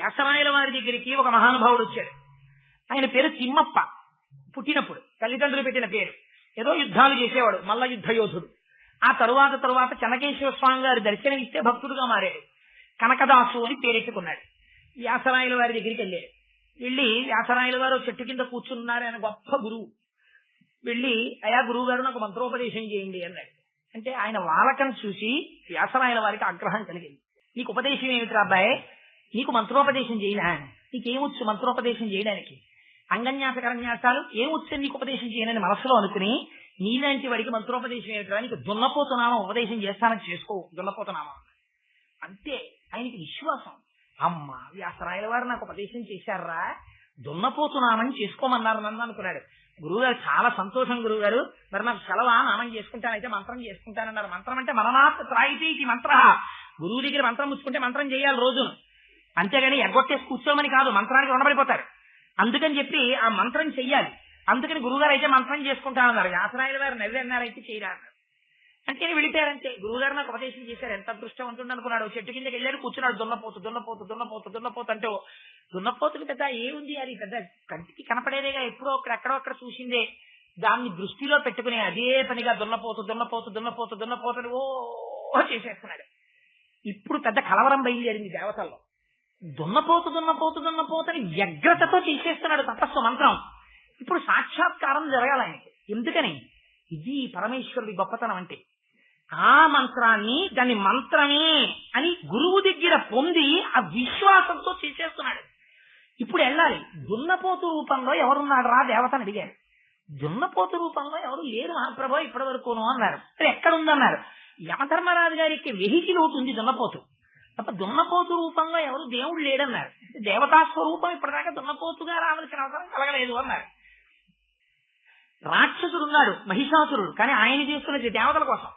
వ్యాసరాయల వారి దగ్గరికి ఒక మహానుభావుడు వచ్చాడు. ఆయన పేరు తిమ్మప్ప. పుట్టినప్పుడు తల్లిదండ్రులు పెట్టిన పేరు. ఏదో యుద్ధాలు చేసేవాడు, మల్ల యుద్ధ యోధుడు. ఆ తరువాత చెన్నకేశ్వర స్వామి గారి దర్శనం ఇస్తే భక్తుడుగా మారాడు. కనకదాసు అని పేరెట్టుకున్నాడు. వ్యాసరాయల వారి దగ్గరికి వెళ్ళాడు. వెళ్ళి వ్యాసరాయల వారు చెట్టు కింద కూర్చున్నారు. ఆయన గొప్ప గురువు. వెళ్ళి అయా గురువు గారు నాకు మంత్రోపదేశం చేయండి అన్నాడు. అంటే ఆయన వాలకం చూసి వ్యాసరాయల వారికి ఆగ్రహం కలిగింది. నీకు ఉపదేశం ఏమిటి అబ్బాయి, నీకు మంత్రోపదేశం చేయనా, నీకేమొచ్చు మంత్రోపదేశం చేయడానికి, అంగన్యాస కరన్యాసాలు ఏమొచ్చు నీకు ఉపదేశం చేయనని మనసులో అనుకుని నీలాంటి వాడికి మంత్రోపదేశం ఏమిటా, నీకు దున్నపోతున్నామా ఉపదేశం చేస్తానని చేసుకో దున్నపోతున్నామా. అంతే ఆయనకి విశ్వాసం. అమ్మ వ్యాసరాయల వారు నాకు ఉపదేశం చేశారా, దున్నపోతున్నామని చేసుకోమన్నారు నన్ను అనుకున్నాడు. గురువుగారు చాలా సంతోషం గురువుగారు, మరి నాకు సెలవా, నామం చేసుకుంటానైతే మంత్రం చేసుకుంటానన్నారు. మంత్రం అంటే మనమాత్ర త్రాయితీ ఇది మంత్ర. గురువు దగ్గర మంత్రం ముచ్చుకుంటే మంత్రం చేయాలి రోజును, అంతేగాని ఎగ్గొట్టేసి కూర్చోమని కాదు, మంత్రానికి రుణపడిపోతారు. అందుకని చెప్పి ఆ మంత్రం చెయ్యాలి. అందుకని గురువుగారు అయితే మంత్రం చేసుకుంటానన్నారు. వ్యాసరాయల వారు నవ్వి అన్నారైతే చేయరా అన్నారు. అంటే వెళ్ళిపోయారంతే. గురువుగారు నాకు ఉపదేశం చేశారు. ఎంత అదృష్టవంతుడు అనుకున్నాడు. చెట్టు కిందకి వెళ్ళాడు, కూర్చున్నాడు. దున్నపోతు అంటే దున్నపోతులు పెద్ద ఏముంది, అది పెద్ద కంటికి కనపడేదేగా, ఎప్పుడో ఎక్కడో అక్కడ చూసిందే. దాన్ని దృష్టిలో పెట్టుకుని అదే పనిగా దున్నపోతు ఓ చేసేస్తున్నాడు. ఇప్పుడు పెద్ద కలవరం బయలుదేరింది దేవతల్లో. దున్నపోతని వ్యగ్రతతో చేసేస్తున్నాడు తపస్సు మంత్రం. ఇప్పుడు సాక్షాత్కారం జరగాలి ఆయనకి. ఎందుకని, ఇది పరమేశ్వరుడి గొప్పతనం అంటే. ఆ మంత్రాన్ని దాని మంత్రమే అని గురువు దగ్గర పొంది ఆ విశ్వాసంతో చేసేస్తున్నాడు. ఇప్పుడు వెళ్ళాలి. దున్నపోతు రూపంలో ఎవరున్నాడు రా దేవతని అడిగారు. దున్నపోతు రూపంలో ఎవరు లేరు మహాప్రభు ఇప్పటి వరకును అన్నారు. ఎక్కడుందన్నారు. యమధర్మరాజు గారికి వెహికల్ ఒకటి ఉంది దున్నపోతు తప్ప, దున్నపోతు రూపంలో ఎవరు దేవుడు లేడన్నారు. దేవతా స్వరూపం ఇప్పటిదాకా దున్నపోతుగా రావాల్సిన అవసరం కలగలేదు అన్నారు. రాక్షసుడున్నాడు మహిషాసురుడు, కానీ ఆయన చేసుకున్నది దేవతల కోసం.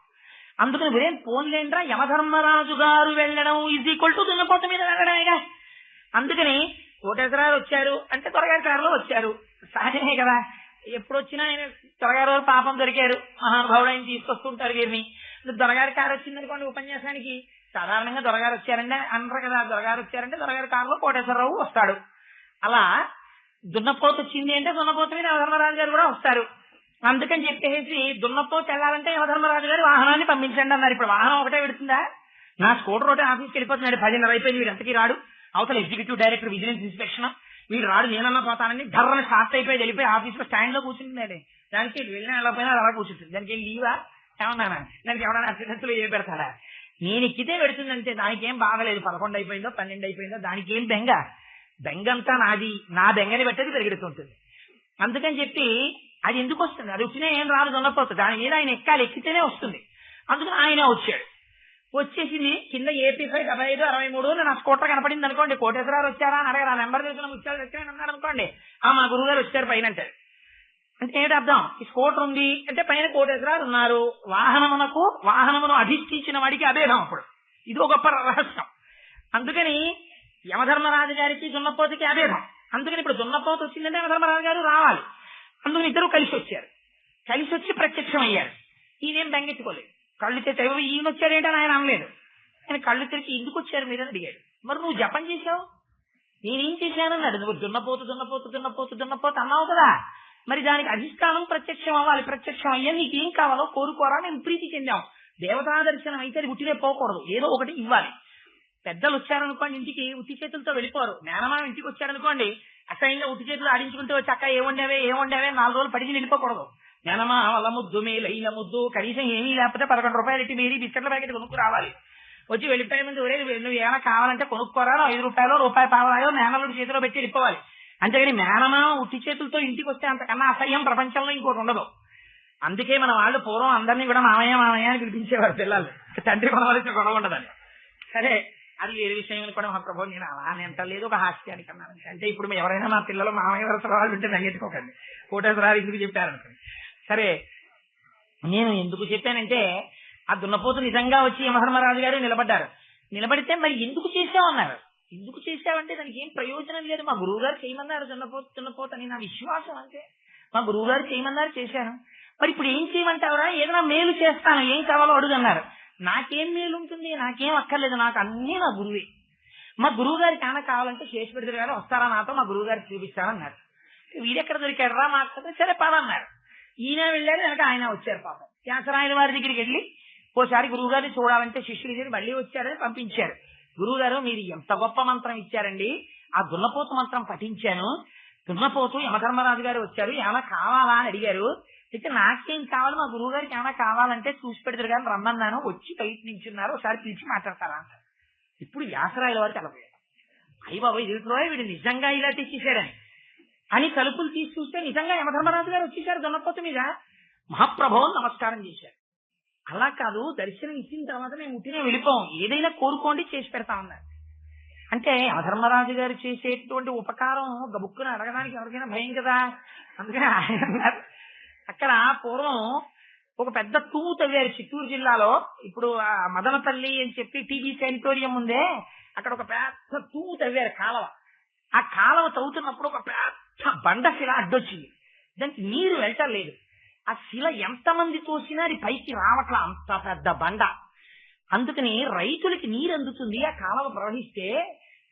అందుకని వీరేం పోన్లేండ్రా, యమధర్మరాజు గారు వెళ్ళడం ఈజ్ ఈక్వల్ టు దున్నపోత మీద వెళ్ళడమేగా. అందుకని కోటేశ్వరాలు వచ్చారు అంటే త్వరగారి కారులో వచ్చారు, సహజమే కదా. ఎప్పుడు వచ్చినా ఆయన త్వరగారు పాపం దొరికారు, మహానుభావుడు ఆయన తీసుకొస్తుంటారు వీరిని. దొరగారి కారు వచ్చిందనుకోండి ఉపన్యాసానికి, సాధారణంగా దొరగారు వచ్చారంటే అనరు కదా. దొరగారు వచ్చారంటే దొరగారి కారులో కోటేశ్వరరావు వస్తాడు. అలా దున్నపోత వచ్చింది అంటే దున్నపోత మీద యమధర్మరాజు గారు కూడా వస్తారు. అందుకని చెప్పేసి దున్నపోత వెళ్ళాలంటే యమధర్మరాజు గారి వాహనాన్ని పంపించండి అన్నారు. ఇప్పుడు వాహనం ఒకటే పెడుతుందా, నా స్కూటర్ ఒకటే ఆఫీస్కి వెళ్ళిపోతున్నాడు. 10:30 అయిపోయింది, వీడు ఎంతకీ రాడు. అవతల ఎగ్జిక్యూటివ్ డైరెక్టర్ విజిలెన్స్ ఇన్స్పెక్షన్, వీడు రాడు, నేనన్నా పోతానని ధర్రని స్టార్ట్ అయిపోయి వెళ్ళిపోయి ఆఫీస్ లో స్టాండ్ లో కూర్చుంటున్నాడు. దానికి వెళ్ళినా వెళ్ళకపోయినా అలా కూర్చుంటుంది. దానికి ఏం లీవా ఏమన్నానా, దానికి ఎవరైనా అసిస్టెంట్లు ఏ పెడతాడా. నేను ఎక్కితే పెడుతుందంటే దానికి ఏం బాగలేదు. 11 అయిపోయిందో 12 అయిపోయిందో దానికి ఏం బెంగంతా నాది, నా బెంగని పెట్టేది పెరిగెడుతుంటుంది. అందుకని చెప్పి అది ఎందుకు వస్తుంది, అది వచ్చినా ఏం రాదు దున్నపోతుంది. దాని మీద ఆయన ఎక్కాలి, ఎక్కితేనే వస్తుంది. అందుకని ఆయనే వచ్చాడు. వచ్చేసింది కింద AP5 7563 నా స్కూటర్ కనపడింది అనుకోండి. కోటేశ్వరరావు వచ్చారా అని అడగారు. ఆ నెంబర్ తెలిసిన ముత్యాలు వచ్చారని అన్నాడు అనుకోండి, మా గురువు గారు వచ్చారు పైన అంటారు. అంటే ఏంటి అర్థం, ఈ స్కూటర్ ఉంది అంటే పైన కోటేశ్వరరావు ఉన్నారు. వాహనమును అధిష్ఠించిన వాడికి అభేదం. అప్పుడు ఇది ఒక గొప్ప రహస్యం. అందుకని యమధర్మరాజు గారికి దున్నపోతుకి అభేదం. అందుకని ఇప్పుడు దున్నపోతు వచ్చిందంటే యమధర్మరాజు గారు రావాలి. అందుకని ఇద్దరు కలిసి వచ్చారు. కలిసి వచ్చి ప్రత్యక్షం అయ్యారు. ఈయనేం బెంగెత్తుకోలేదు. కళ్ళు తెచ్చి ఈయన వచ్చాడేంటని ఆయన అనలేదు. ఆయన కళ్ళు తెరిచి ఎందుకు వచ్చారు మీరని అడిగాడు. మరి నువ్వు జపం చేశావు, నేనేం చేశానన్నాడు. నువ్వు దున్నపోతు అన్నావు కదా, మరి దానికి అధిష్టానం ప్రత్యక్షం అవ్వాలి. ప్రత్యక్షం అయ్యా నీకేం కావాలో కోరుకోరా, నేను ప్రీతి చెందాం. దేవతా దర్శనం అయితే అది ఉట్టినే పోకూడదు, ఏదో ఒకటి ఇవ్వాలి. పెద్దలు వచ్చారనుకోండి ఇంటికి ఉట్టి చేతులతో వెళ్ళిపోరు. మేనమామ ఇంటికి వచ్చారనుకోండి అసహ్యంగా ఉట్టి చేతులు ఆడించుకుంటూ చక్క ఏముండేవే 4 రోజులు పడిచి వెళ్ళిపోకూడదు. మేనమా వాళ్ళ ముద్దు మేలైన ముద్దు, కనీసం ఏమీ లేకపోతే 11 రూపాయలు ఇట్టి మీరు బిస్కెట్ల ప్యాకెట్ కొనుక్కు రావాలి. వచ్చి వెళ్ళిపోయే ముందు నువ్వు ఏమైనా కావాలంటే కొనుక్కోరా, 5 రూపాయలు రూపాయి పావాయో మేనలుడి చేతిలో పెట్టి వెళ్ళిపోవాలి. అంతేగాని మేనమా ఉట్టి చేతులతో ఇంటికి వస్తే అంతకన్నా అసహ్యం ప్రపంచంలో ఇంకోటి ఉండదు. అందుకే మన వాళ్ళు పూర్వం అందరినీ కూడా మామయ్య అని పిలిపించేవారు పిల్లలు, తండ్రి మనవలసిన గొడవ ఉండదని. సరే అది వేరే విషయం కూడా మా ప్రభు నేను అలా ఎంత లేదు, ఒక హాస్యానికి అన్నాను. అంటే ఇప్పుడు ఎవరైనా మా పిల్లలు మామయ్య వరస వాళ్ళు ఉంటే నగ్గెట్టుకోకండి, కోటేశ్వరరావు ఎందుకు చెప్పారనుకోండి. సరే నేను ఎందుకు చెప్పానంటే ఆ దున్నపోతు నిజంగా వచ్చి యమధర్మరాజు గారు నిలబడ్డారు. నిలబడితే మరి ఎందుకు చేసావన్నారు. ఎందుకు చేసావంటే దానికి ఏం ప్రయోజనం లేదు, మా గురువు గారు చేయమన్నారు దున్నపోతు అని నా విశ్వాసం. అంతే, మా గురువు గారు చేయమన్నారు చేశాను. మరి ఇప్పుడు ఏం చేయమంటావురా, ఏదైనా మేలు చేస్తాను, ఏం కావాలో అడుగన్నారు. నాకేం మేలు ఉంటుంది, నాకేం అక్కర్లేదు, నాకు అన్నీ నా గురువే. మా గురువు గారికి ఏమైనా కావాలంటే చేసి పెడతారు కానీ వస్తారా నాతో, మా గురువు గారికి చూపిస్తారన్నారు. వీడెక్కడ దొరికాడరా మాట్లాడితే సరే పదన్నారు. ఈయన వెళ్ళారు, వెనక ఆయన వచ్చారు. పాపం వ్యాసరాయల వారి దగ్గరికి వెళ్ళి ఓసారి గురువు గారిని చూడాలంటే శిష్యులు చేసి మళ్ళీ వచ్చారని పంపించారు. గురువు గారు మీరు ఎంత గొప్ప మంత్రం ఇచ్చారండి, ఆ దున్నపోతు మంత్రం పఠించాను. దున్నపోతు యమధర్మరాజు గారు వచ్చారు, ఏమైనా కావాలా అని అడిగారు. అయితే నాకేం కావాలి, మా గురువు గారికి ఏమైనా కావాలంటే చూసి పెడతారు కానీ రమ్మన్నాను, వచ్చి బయట నించున్నారు, ఒకసారి పిలిచి మాట్లాడతారా అంట. ఇప్పుడు వ్యాసరాయల వారికి అలపోయారు. అయ్యి బాబు వీటిలో వీడు నిజంగా ఇలా తెచ్చేశారని అని తలుపులు తీసి చూస్తే నిజంగా యమధర్మరాజు గారు వచ్చేసారు దున్నపోతు మీద. మహాప్రభువుని నమస్కారం చేశారు. అలా కాదు, దర్శనం ఇచ్చిన తర్వాత మేము ఉట్టినే వెళ్ళిపోం, ఏదైనా కోరుకోండి చేసి పెడతామన్నారు. అంటే యమధర్మరాజు గారు చేసేటువంటి ఉపకారం గబుక్కుని అడగడానికి ఎవరికైనా భయం కదా, అందుకని ఆయన అన్నారు. అక్కడ పూర్వం ఒక పెద్ద తూము తవ్వారు చిత్తూరు జిల్లాలో. ఇప్పుడు ఆ మదనపల్లి అని చెప్పి టీబీ శానిటోరియం ఉందే, అక్కడ ఒక పెద్ద తూము తవ్వారు కాలవ. ఆ కాలవ తవ్వుతున్నప్పుడు ఒక పెద్ద బండ శిల అడ్డొచ్చింది, దానికి నీరు వెళ్ళలేదు. ఆ శిల ఎంతమంది తోసినా అది పైకి రావట్లా, అంత పెద్ద బండ. అందుకని రైతులకి నీరు అందుతుంది ఆ కాలవ ప్రవహిస్తే.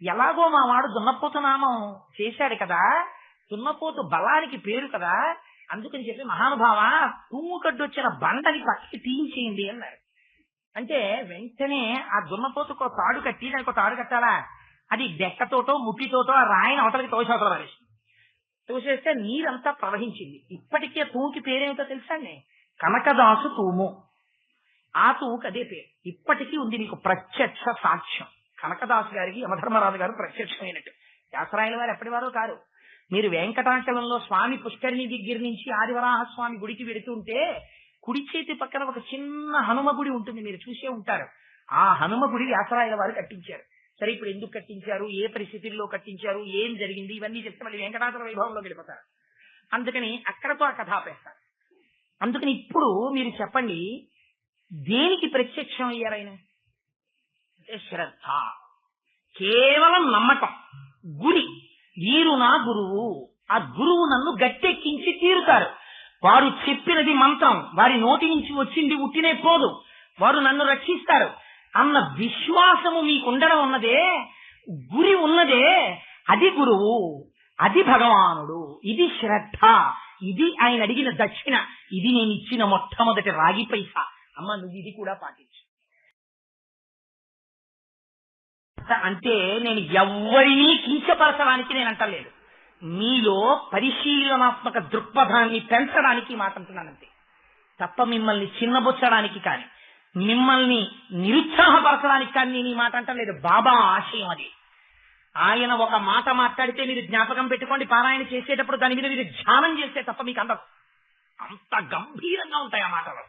ఎలాగో మా వాడు దున్నపోతు నామం చేశాడు కదా, దున్నపోతు బలానికి పేరు కదా, అందుకని చెప్పి మహానుభావ తూముకడ్డొచ్చిన బండని పక్కకి తీయించేయండి అన్నారు. అంటే వెంటనే ఆ దున్నపోతుకు తాడు కట్టి, దానికి తాడు కట్టాలా, అది డెక్కతోటో ముట్టితోటో ఆ రాయిని అవతలకి తోసేవతల పడేసింది. తోసేస్తే నీరంతా ప్రవహించింది. ఇప్పటికే తూముకి పేరేమిటో తెలుసా అండి, కనకదాసు తూము. ఆ తూముకి అదే పేరు ఇప్పటికీ ఉంది. మీకు ప్రత్యక్ష సాక్ష్యం. కనకదాసు గారికి యమధర్మరాజు గారు ప్రత్యక్షమైనట్టు. వ్యాసరాయల వారు ఎప్పటి వారో కారు. మీరు వెంకటాచలంలో స్వామి పుష్కరిణి దగ్గర నుంచి ఆదివరాహ స్వామి గుడికి వెడుతుంటే కుడి చేతి పక్కన ఒక చిన్న హనుమ గుడి ఉంటుంది, మీరు చూసే ఉంటారు. ఆ హనుమ గుడి వ్యాసరాయల వారు కట్టించారు. సరే, ఇప్పుడు ఎందుకు కట్టించారు, ఏ పరిస్థితుల్లో కట్టించారు, ఏం జరిగింది, ఇవన్నీ చెప్తే మళ్ళీ వెంకటాచల వైభవంలోకి వెళ్ళిపోతారు. అందుకని అక్కడతో ఆ కథ ఆపేస్తారు. అందుకని ఇప్పుడు మీరు చెప్పండి, దేనికి ప్రత్యక్షం అయ్యారైనా అంటే శ్రద్ధ, కేవలం నమ్మకం, గురి. వీరు నా గురువు, ఆ గురువు నన్ను గట్టెక్కించి తీరుతారు. వారు చెప్పినది మంత్రం, వారి నోటి నుంచి వచ్చింది ఉట్టినే పోదు, వారు నన్ను రక్షిస్తారు అన్న విశ్వాసము మీకుండడం ఉన్నదే, గురి ఉన్నదే, అది గురువు, అది భగవానుడు. ఇది శ్రద్ధ, ఇది ఆయన అడిగిన దక్షిణ, ఇది నేను ఇచ్చిన మొట్టమొదటి రాగి పైసా. అమ్మ నువ్వు ఇది కూడా పాటించు. అంటే నేను ఎవరినీ కించపరచడానికి నేను అంటలేదు, మీలో పరిశీలనాత్మక దృక్పథాన్ని పెంచడానికి మాట అంటున్నానంతే తప్ప మిమ్మల్ని చిన్నబుచ్చడానికి కానీ మిమ్మల్ని నిరుత్సాహపరచడానికి కానీ నేను ఈ మాట అంటలేదు. బాబా ఆశయం అది. ఆయన ఒక మాట మాట్లాడితే మీరు జ్ఞాపకం పెట్టుకోండి, పారాయణ చేసేటప్పుడు దాని మీద మీరు ధ్యానం చేస్తే తప్ప మీకు అంత గంభీరంగా ఉంటాయి ఆ మాటలు.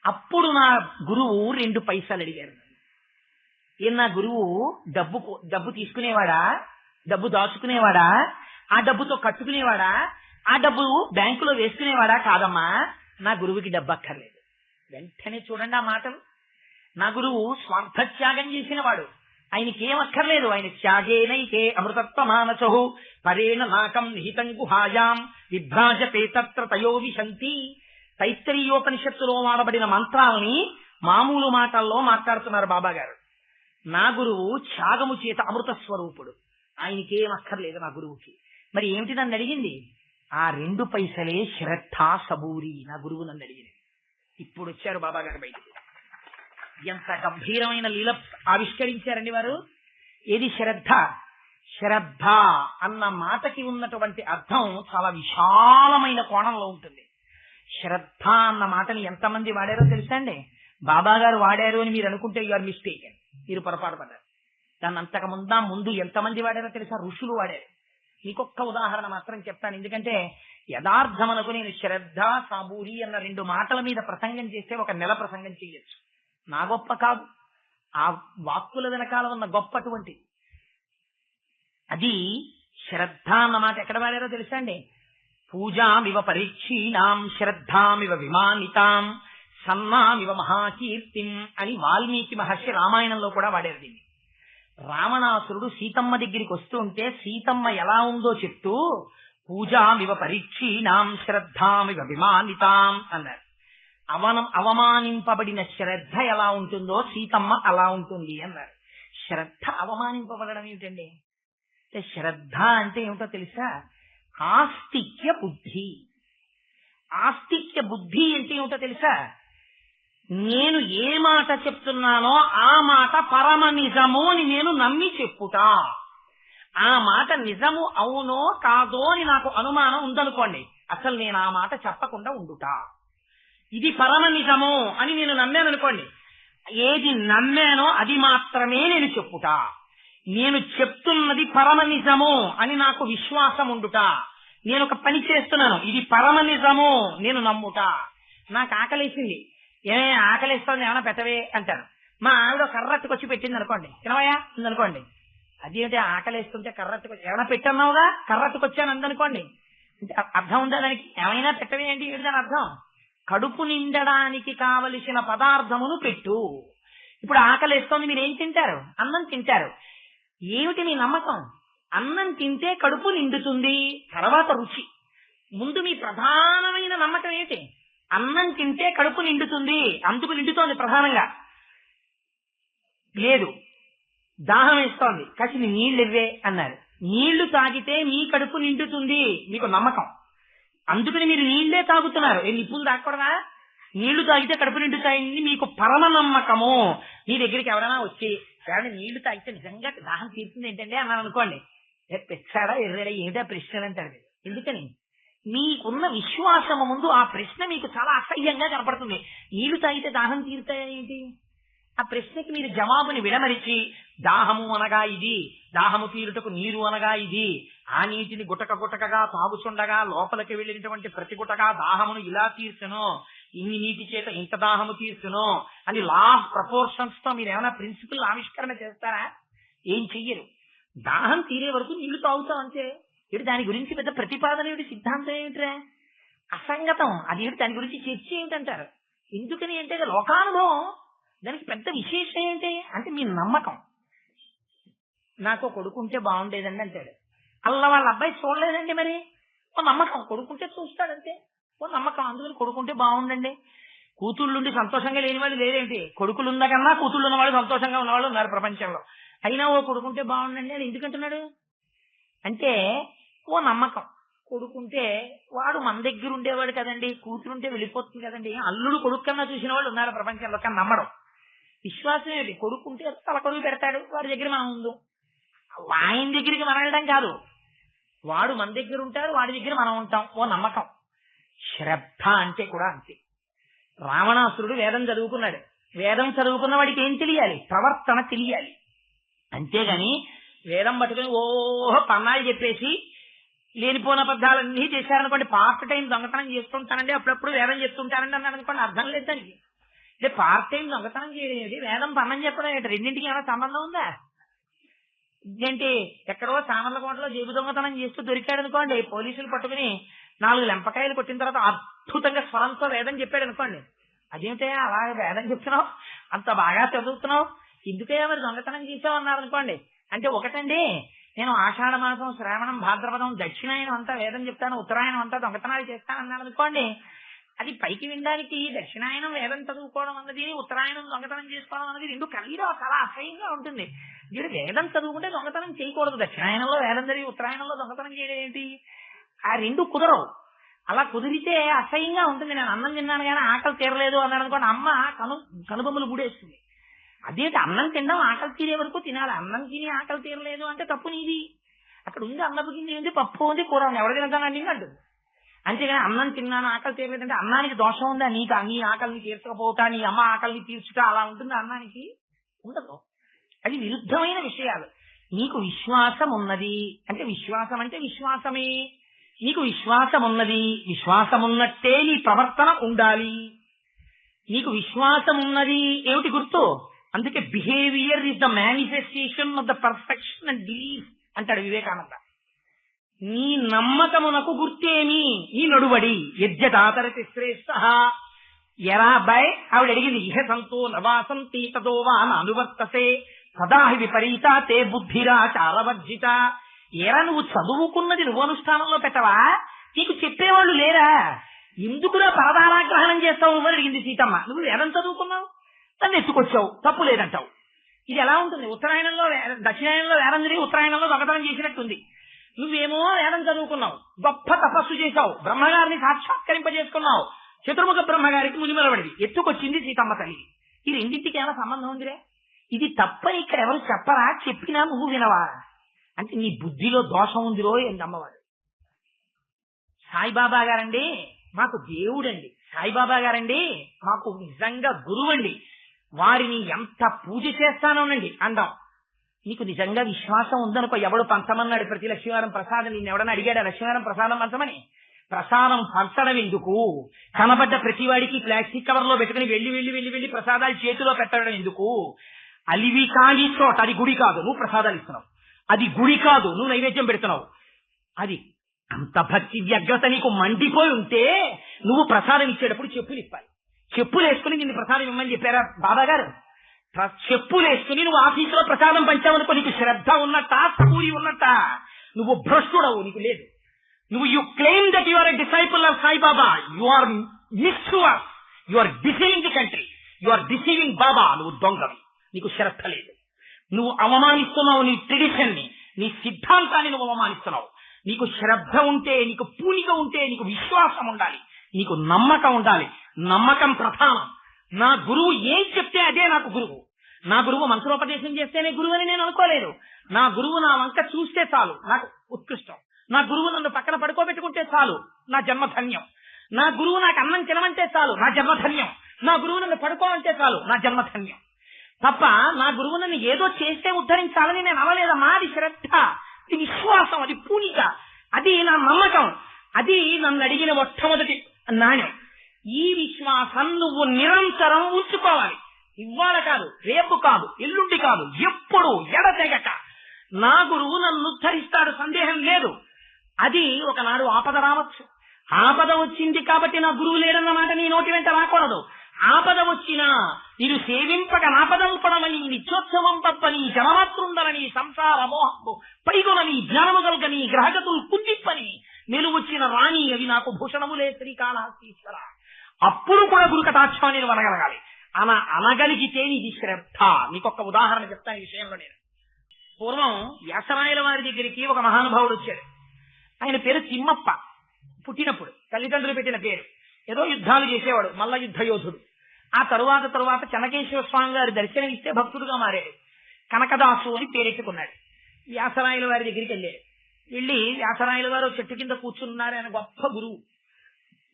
అప్పుడు నా గురువు 2 పైసలు అడిగారు. నా గురువు డబ్బు తీసుకునేవాడా, డబ్బు దాచుకునేవాడా, ఆ డబ్బుతో కట్టుకునేవాడా, ఆ డబ్బు బ్యాంకులో వేసుకునేవాడా? కాదమ్మా, నా గురువుకి డబ్బు అక్కర్లేదు. వెంటనే చూడండి ఆ మాటలు. నా గురువు స్వార్థ త్యాగం చేసిన వాడు, ఆయనకేం అక్కర్లేదు. ఆయన త్యాగేనైతే అమృతత్వ మానసహు పరేణ నాకం నిహితం గుహాయాం విభ్రాజతే తత్ర తయో విశంతి. తైత్తరీయోపనిషత్తులో వాడబడిన మంత్రాలని మామూలు మాటల్లో మాట్లాడుతున్నారు బాబా గారు. నా గురువు త్యాగము చేత అమృత స్వరూపుడు, ఆయనకేం అక్కర్లేదు నా గురువుకి. మరి ఏమిటి నన్ను అడిగింది? ఆ 2 పైసలే శ్రద్ధ సబూరి నా గురువు నన్ను అడిగింది. ఇప్పుడు వచ్చారు బాబా గారు బయటికి. ఎంత గంభీరమైన లీల ఆవిష్కరించారండి వారు. ఏది శ్రద్ధ? శ్రద్ధ అన్న మాటకి ఉన్నటువంటి అర్థం చాలా విశాలమైన కోణంలో ఉంటుంది. శ్రద్ధ అన్న మాటని ఎంతమంది వాడారో తెలుసా అండి? బాబా గారు వాడారు అని మీరు అనుకుంటే యూఆర్ మిస్టేక్, మీరు పొరపాటు పడ్డారు. దాన్ని అంతకు ముందు ఎంతమంది వాడారో తెలుసా? ఋషులు వాడారు. మీకొక్క ఉదాహరణ మాత్రం చెప్తాను, ఎందుకంటే యథార్థమనకు నేను శ్రద్ధ సాబూరి అన్న 2 మాటల మీద ప్రసంగం చేస్తే 1 నెల ప్రసంగం చేయొచ్చు. నా గొప్ప కాదు, ఆ వాక్కుల వెనకాల ఉన్న గొప్ప అటువంటి. అది శ్రద్ధ అన్న మాట ఎక్కడ వాడారో తెలుసా అండి? పూజామివ పరీక్షీణాం శ్రద్ధామివ విమానితాం సన్నామివ మహాకీర్తిం అని వాల్మీకి మహర్షి రామాయణంలో కూడా వాడారు దీన్ని. రావణాసురుడు సీతమ్మ దగ్గరికి వస్తూ ఉంటే సీతమ్మ ఎలా ఉందో చెప్తూ పూజామివ పరీక్షీణాం శ్రద్ధామివ విమానితాం అన్నారు. అవమానింపబడిన శ్రద్ధ ఎలా ఉంటుందో సీతమ్మ అలా ఉంటుంది అన్నారు. శ్రద్ధ అవమానింపబడడం ఏమిటండి? శ్రద్ధ అంటే ఏమిటో తెలుసా? ఆస్తిక్య బుద్ధి. ఆస్తిక్య బుద్ధి అంటే ఏమిటో తెలుసా? నేను ఏ మాట చెప్తున్నానో ఆ మాట పరమ నిజము అని నేను నమ్మి చెప్పుతా. ఆ మాట నిజము అవునో కాదో అని నాకు అనుమానం ఉందనుకోండి, అసలు నేను ఆ మాట చెప్పకుండా ఉండుతా. ఇది పరమ నిజము అని నేను నమ్మాను అనుకోండి, ఏది నమ్మానో అది మాత్రమే నేను చెప్పుతా. నేను చెప్తున్నది పరమ నిజము అని నాకు విశ్వాసం ఉండుట. నేను ఒక పని చేస్తున్నాను, ఇది పరమ నిజము నేను నమ్ముతా. నాకు ఆకలేసింది, ఆకలిస్తుంది, ఏమైనా పెట్టవే అంటాను. మా ఆవిడ కర్రట్టుకొచ్చి పెట్టింది అనుకోండి, తినవయా ఉందనుకోండి, అదేంటి ఆకలిస్తుంటే కర్రట్టుకొచ్చి ఏమైనా పెట్టన్నావుగా కర్రట్టుకొచ్చాను అందనుకోండి, అర్థం ఉందా దానికి? ఏమైనా పెట్టవే ఏంటి దాని అర్థం? కడుపు నిండడానికి కావలసిన పదార్థమును పెట్టు. ఇప్పుడు ఆకలిస్తోంది, మీరేం తింటారు? అన్నం తింటారు. ఏమిటి మీ నమ్మకం? అన్నం తింటే కడుపు నిండుతుంది, తర్వాత రుచి. ముందు మీ ప్రధానమైన నమ్మకం ఏంటి? అన్నం తింటే కడుపు నిండుతుంది, అందుకు నిండుతోంది ప్రధానంగా. లేదు, దాహం వేస్తోంది, కాసిన నీళ్ళు ఇవ్వే అన్నారు. నీళ్లు తాగితే మీ కడుపు నిండుతుంది మీకు నమ్మకం, అందుకని మీరు నీళ్లే తాగుతున్నారు. నిప్పులు తాగకూడదా? నీళ్లు తాగితే కడుపు నిండుతాయింది మీకు పరమ నమ్మకము. మీ దగ్గరికి ఎవరైనా వచ్చి నీళ్లు తాగితే నిజంగా దాహం తీరుతుంది ఏంటంటే అన్నాను అనుకోండి, పెచ్చాడా ఎర్రడా ఏమిటా ప్రశ్న అంటారు. ఎందుకని? మీకున్న విశ్వాసము ముందు ఆ ప్రశ్న మీకు చాలా అసహ్యంగా కనపడుతుంది. నీళ్లు తాగితే దాహం తీరుతాయేంటి? ఆ ప్రశ్నకి మీరు జవాబుని విడమరిచి, దాహము అనగా ఇది, దాహము తీరుటకు నీరు అనగా ఇది, ఆ నీటిని గుటక గుటకగా తాగుచుండగా లోపలికి వెళ్ళినటువంటి ప్రతి గుటగా దాహమును ఇలా తీర్చును, ఇన్ని నీటి చేత ఇంత దాహము తీర్చును అని లా ఆఫ్ ప్రపోర్షన్స్ తో మీరు ఏమైనా ప్రిన్సిపల్ ఆవిష్కరణ చేస్తారా? ఏం చెయ్యరు. దాహం తీరే వరకు నీళ్లు తాగుతాం అంతే. ఇటు దాని గురించి పెద్ద ప్రతిపాదన ఏమిటి, సిద్ధాంతం ఏమిట్రా? అసంగతం. అది దాని గురించి చర్చ ఏమిటంటారు. ఎందుకని అంటే లోకానుభవం, దానికి పెద్ద విశేషం ఏంటి అంటే మీ నమ్మకం. నాకు కొడుకుంటే బాగుండేదండి అంటాడు. అల్ల వాళ్ళ అబ్బాయి చూడలేదండి, మరి ఓ నమ్మకం. కొడుకుంటే చూస్తాడంతే, ఓ నమ్మకం. అందుకని కొడుకుంటే బాగుండండి. కూతుళ్ళుండి సంతోషంగా లేని వాళ్ళు లేదేంటి? కొడుకులున్న కన్నా కూతుళ్ళు ఉన్నవాళ్ళు సంతోషంగా ఉన్నవాళ్ళు ఉన్నారు ప్రపంచంలో. అయినా ఓ కొడుకుంటే బాగుండండి అని ఎందుకంటున్నాడు అంటే ఓ నమ్మకం. కొడుకుంటే వాడు మన దగ్గర ఉండేవాడు కదండి, కూతురుంటే వెళ్ళిపోతుంది కదండి. అల్లుడు కొడుకు కన్నా చూసిన వాళ్ళు ఉన్నారు ప్రపంచంలో, కానీ నమ్మడం. విశ్వాసం ఏంటి? కొడుకుంటే తల కొడుకు పెడతాడు, వాడి దగ్గర మనం ఉందో. ఆయన దగ్గరికి మనం వెళ్ళడం కాదు, వాడు మన దగ్గర ఉంటాడు, వాడి దగ్గర మనం ఉంటాం. ఓ నమ్మకం. శ్రద్ధ అంటే కూడా అంతే. రావణాసురుడు వేదం చదువుకున్నాడు. వేదం చదువుకున్న వాడికి ఏం తెలియాలి? ప్రవర్తన తెలియాలి. అంతేగాని వేదం పట్టుకుని ఓహో పన్నాలు చెప్పేసి లేనిపోయిన అబద్ధాలన్నీ చేశారనుకోండి, పార్ట్ టైం దొంగతనం చేస్తుంటానండి, అప్పుడప్పుడు వేదం చెప్తుంటానండి అన్నాడు అనుకోండి, అర్థం లేదు దానికి. అంటే పార్ట్ టైం దొంగతనం చేయడం ఏంటి, వేదం పన్నం చెప్పడం ఏంటి? రెండింటికి ఏమైనా సంబంధం ఉందా? ఏంటి ఎక్కడో సామర్లకోటలో జేబు దొంగతనం చేస్తూ దొరికాడు అనుకోండి, పోలీసులు పట్టుకుని 4 లెంపకాయలు కొట్టిన తర్వాత అద్భుతంగా స్వరంతో వేదం చెప్పాడు అనుకోండి, అదేమిటే అలా వేదం చెప్తున్నావు, అంత బాగా చదువుతున్నావు, ఎందుకయ్యా మరి దొంగతనం చేసావు అన్నారు అనుకోండి. అంటే ఒకటండి, నేను ఆషాఢ మాసం, శ్రావణం, భాద్రపదం, దక్షిణాయనం అంతా వేదం చెప్తాను, ఉత్తరాయణం అంతా దొంగతనాలు చేస్తాను అన్నాడు అనుకోండి. అది పైకి వినడానికి దక్షిణాయనం వేదం చదువుకోవడం అన్నది, ఉత్తరాయణం దొంగతనం చేసుకోవడం అన్నది రెండు కలిగిలో చాలా అసహ్యంగా ఉంటుంది. వీడు వేదం చదువుకుంటే దొంగతనం చేయకూడదు, దక్షిణాయనంలో వేదం జరిగి ఉత్తరాయణంలో దొంగతనం చేయడం ఏంటి? ఆ రెండు కుదరవు. అలా కుదిరితే అసహ్యంగా ఉంటుంది. నేను అన్నం తిన్నాను కానీ ఆకలి తీరలేదు అన్నాడు అనుకోండి, అమ్మ కనుబొమ్మలు గుడేస్తుంది. అదేంటి అన్నం తినడం ఆకలి తీరే వరకు తినాలి, అన్నం తిని ఆకలి తీరలేదు అంటే తప్పు నీది. అక్కడ ఉంది అన్నపు గిన్నె ఉంది, పప్పు ఉంది, కూర ఉంది, ఎవరు తినదానండి అంటు. అంతేగాని అన్నం తిన్నాను ఆకలి తీరలేదంటే అన్నానికి దోషం ఉందా? నీకు నీ ఆకలిని తీర్చకపోతా, నీ అమ్మ ఆకలిని తీర్చుతా అలా ఉంటుంది అన్నానికి? ఉండదు. అది విరుద్ధమైన విషయాలు. నీకు విశ్వాసం ఉన్నది అంటే విశ్వాసం అంటే విశ్వాసమే. నీకు విశ్వాసం ఉన్నది, విశ్వాసం ఉన్నట్టే నీ ప్రవర్తన ఉండాలి. నీకు విశ్వాసం ఉన్నది ఏమిటి గుర్తు? అందుకే behaviour is the manifestation of the perfection and belief అంటాడు వివేకానంద. నీ నమ్మకమునకు గుర్తేమి? నీ నడువడి. యజ్ఞదాతరతి శ్రేష్ఠ. ఎరా అబ్బాయి, ఆవిడ అడిగింది, ఇహ సంతో నవాసంతి తదో వా అనువర్తసే సదాహి విపరీత తే బుద్ధిరా చారవర్జిత. ఎరా నువ్వు చదువుకున్నది నువ్వు అనుష్ఠానంలో పెట్టవా? నీకు చెప్పేవాళ్ళు లేరా? ఎందుకురా పరదారాగ్రహణం చేస్తావు అని అడిగింది సీతమ్మ. నువ్వు వేదం చదువుకున్నావు, దాన్ని ఎత్తుకొచ్చావు, తప్పు లేదంటావు. ఇది ఎలా ఉంటుంది? ఉత్తరాయణంలో దక్షిణాయనంలో వేదం చదివి ఉత్తరాయణంలో దొంగతనం చేసినట్టుంది. నువ్వేమో వేదం చదువుకున్నావు, గొప్ప తపస్సు చేశావు, బ్రహ్మగారిని సాక్షాత్కరింపజేసుకున్నావు, చతుర్ముఖ బ్రహ్మగారికి మునిమలబడిది, ఎత్తుకొచ్చింది సీతమ్మ తల్లి. ఈ రెండింటికి ఏమైనా సంబంధం ఉందిరే? ఇది తప్పని ఇక్కడ ఎవరు చెప్పరా? చెప్పినా నువ్వు వినవా? అంటే నీ బుద్ధిలో దోషం ఉందిరో ఏంది అమ్మవారు. సాయిబాబా గారండి మాకు దేవుడండి, సాయిబాబా గారండి మాకు నిజంగా గురువండి, వారిని ఎంత పూజ చేస్తానోనండి అందాం. నీకు నిజంగా విశ్వాసం ఉందనుకో, ఎవడు పంచమన్నాడు ప్రతి లక్ష్మీవారం ప్రసాదం? నిన్ను ఎవడన్నా అడిగాడా లక్ష్మీవారం ప్రసాదం పంచమని? ప్రసాదం పంచడం ఎందుకు? కనబడ్డ ప్రతివాడికి ప్లాస్టిక్ కవర్ లో పెట్టుకుని వెళ్లి వెళ్లి వెళ్లి వెళ్లి ప్రసాదాలు చేతిలో పెట్టడం ఎందుకు? అలివి కాని చోట అది గుడి కాదు, నువ్వు ప్రసాదాలు ఇస్తున్నావు. అది గుడి కాదు, నువ్వు నైవేద్యం పెడుతున్నావు. అది అంత భక్తి వ్యగ్రత నీకు మండిపోయి ఉంటే నువ్వు ప్రసాదం ఇచ్చేటప్పుడు చెప్పులు ఇప్పాలి. చెప్పులు వేసుకుని నిన్ను ప్రసాదం ఇవ్వమని చెప్పారా బాబా గారు? చెప్పులు వేసుకుని నువ్వు ఆఫీసులో ప్రసాదం పంచావనుకో నీకు శ్రద్ధ ఉన్నట్ట, స్ఫూరి ఉన్నట్ట? నువ్వు భ్రష్టుడవు, నీకు లేదు. నువ్వు you claim that you are a disciple of Saibaba, you are misuser, you are deceiving the country, you are deceiving Baba. నువ్వు దొంగవి, నీకు శ్రద్ధ లేదు. నువ్వు అవమానిస్తున్నావు నీ ట్రెడిషన్ ని, నీ సిద్ధాంతాన్ని నువ్వు అవమానిస్తున్నావు. నీకు శ్రద్ధ ఉంటే, నీకు పూనిక ఉంటే, నీకు విశ్వాసం ఉండాలి, నీకు నమ్మకం ఉండాలి. నమ్మకం ప్రధానం. నా గురువు ఏం చెప్తే అదే నాకు గురువు. నా గురువు మంత్రోపదేశం చేస్తేనే గురువు అని నేను అనుకోలేదు. నా గురువు నా వంక చూస్తే చాలు నాకు ఉత్కృష్టం. నా గురువు నన్ను పక్కన పడుకోబెట్టుకుంటే చాలు నా జన్మధన్యం. నా గురువు నాకు అన్నం తినమంటే చాలు నా జన్మధన్యం. నా గురువు నన్ను పడుకోమంటే చాలు నా జన్మధన్యం. తప్ప నా గురువు నన్ను ఏదో చేస్తే ఉద్ధరించాలని నేను అనలేదమ్మా. అది శ్రద్ధ, అది విశ్వాసం, అది పూనిక, అది నా నమ్మకం, అది నన్ను అడిగిన మొట్టమొదటి నాణ్యం. ఈ విశ్వాసం నువ్వు నిరంతరం ఉంచుకోవాలి. ఇవాళ కాదు, రేపు కాదు, ఎల్లుండి కాదు, ఎప్పుడు ఎడతెగక నా గురువు నన్ను ఉద్ధరిస్తాడు, సందేహం లేదు. అది ఒకనాడు ఆపద రావచ్చు. ఆపద వచ్చింది కాబట్టి నా గురువు లేడన్నమాట నీ నోటి వెంట రాకూడదు. ఆపద వచ్చినా నేను సేవింపక నాపదంపడమని, నిత్యోత్సవం తప్పని, జనమాతృండలని, సంసార మోహము పైగొనని, జ్ఞానము గల్గని, గ్రహగతులు కుందిప్పని, నిలువచ్చిన రాణి అవి నాకు భూషణములే శ్రీకాళహస్తీశ్వర. అప్పుడు కూడా గురు కటాక్షాన్ని అనగలగాలి. అనగలిగితే నీది శ్రద్ధ. నీకొక ఉదాహరణ చెప్తాను ఈ విషయంలో. నేను పూర్వం వ్యాసరాయల వారి దగ్గరికి ఒక మహానుభావుడు వచ్చాడు. ఆయన పేరు తిమ్మప్ప. పుట్టినప్పుడు తల్లిదండ్రులు పెట్టిన పేరు. ఏదో యుద్ధాలు చేసేవాడు, మల్ల యుద్ధ యోధుడు. ఆ తరువాత చెన్నకేశ్వర స్వామి గారి దర్శనం ఇస్తే భక్తుడుగా మారాడు. కనకదాసు అని పేరెట్టుకున్నాడు. వ్యాసరాయల వారి దగ్గరికి వెళ్ళాడు. వెళ్ళి వ్యాసరాయల వారు చెట్టు కింద కూర్చున్నారు. ఆయన గొప్ప గురువు.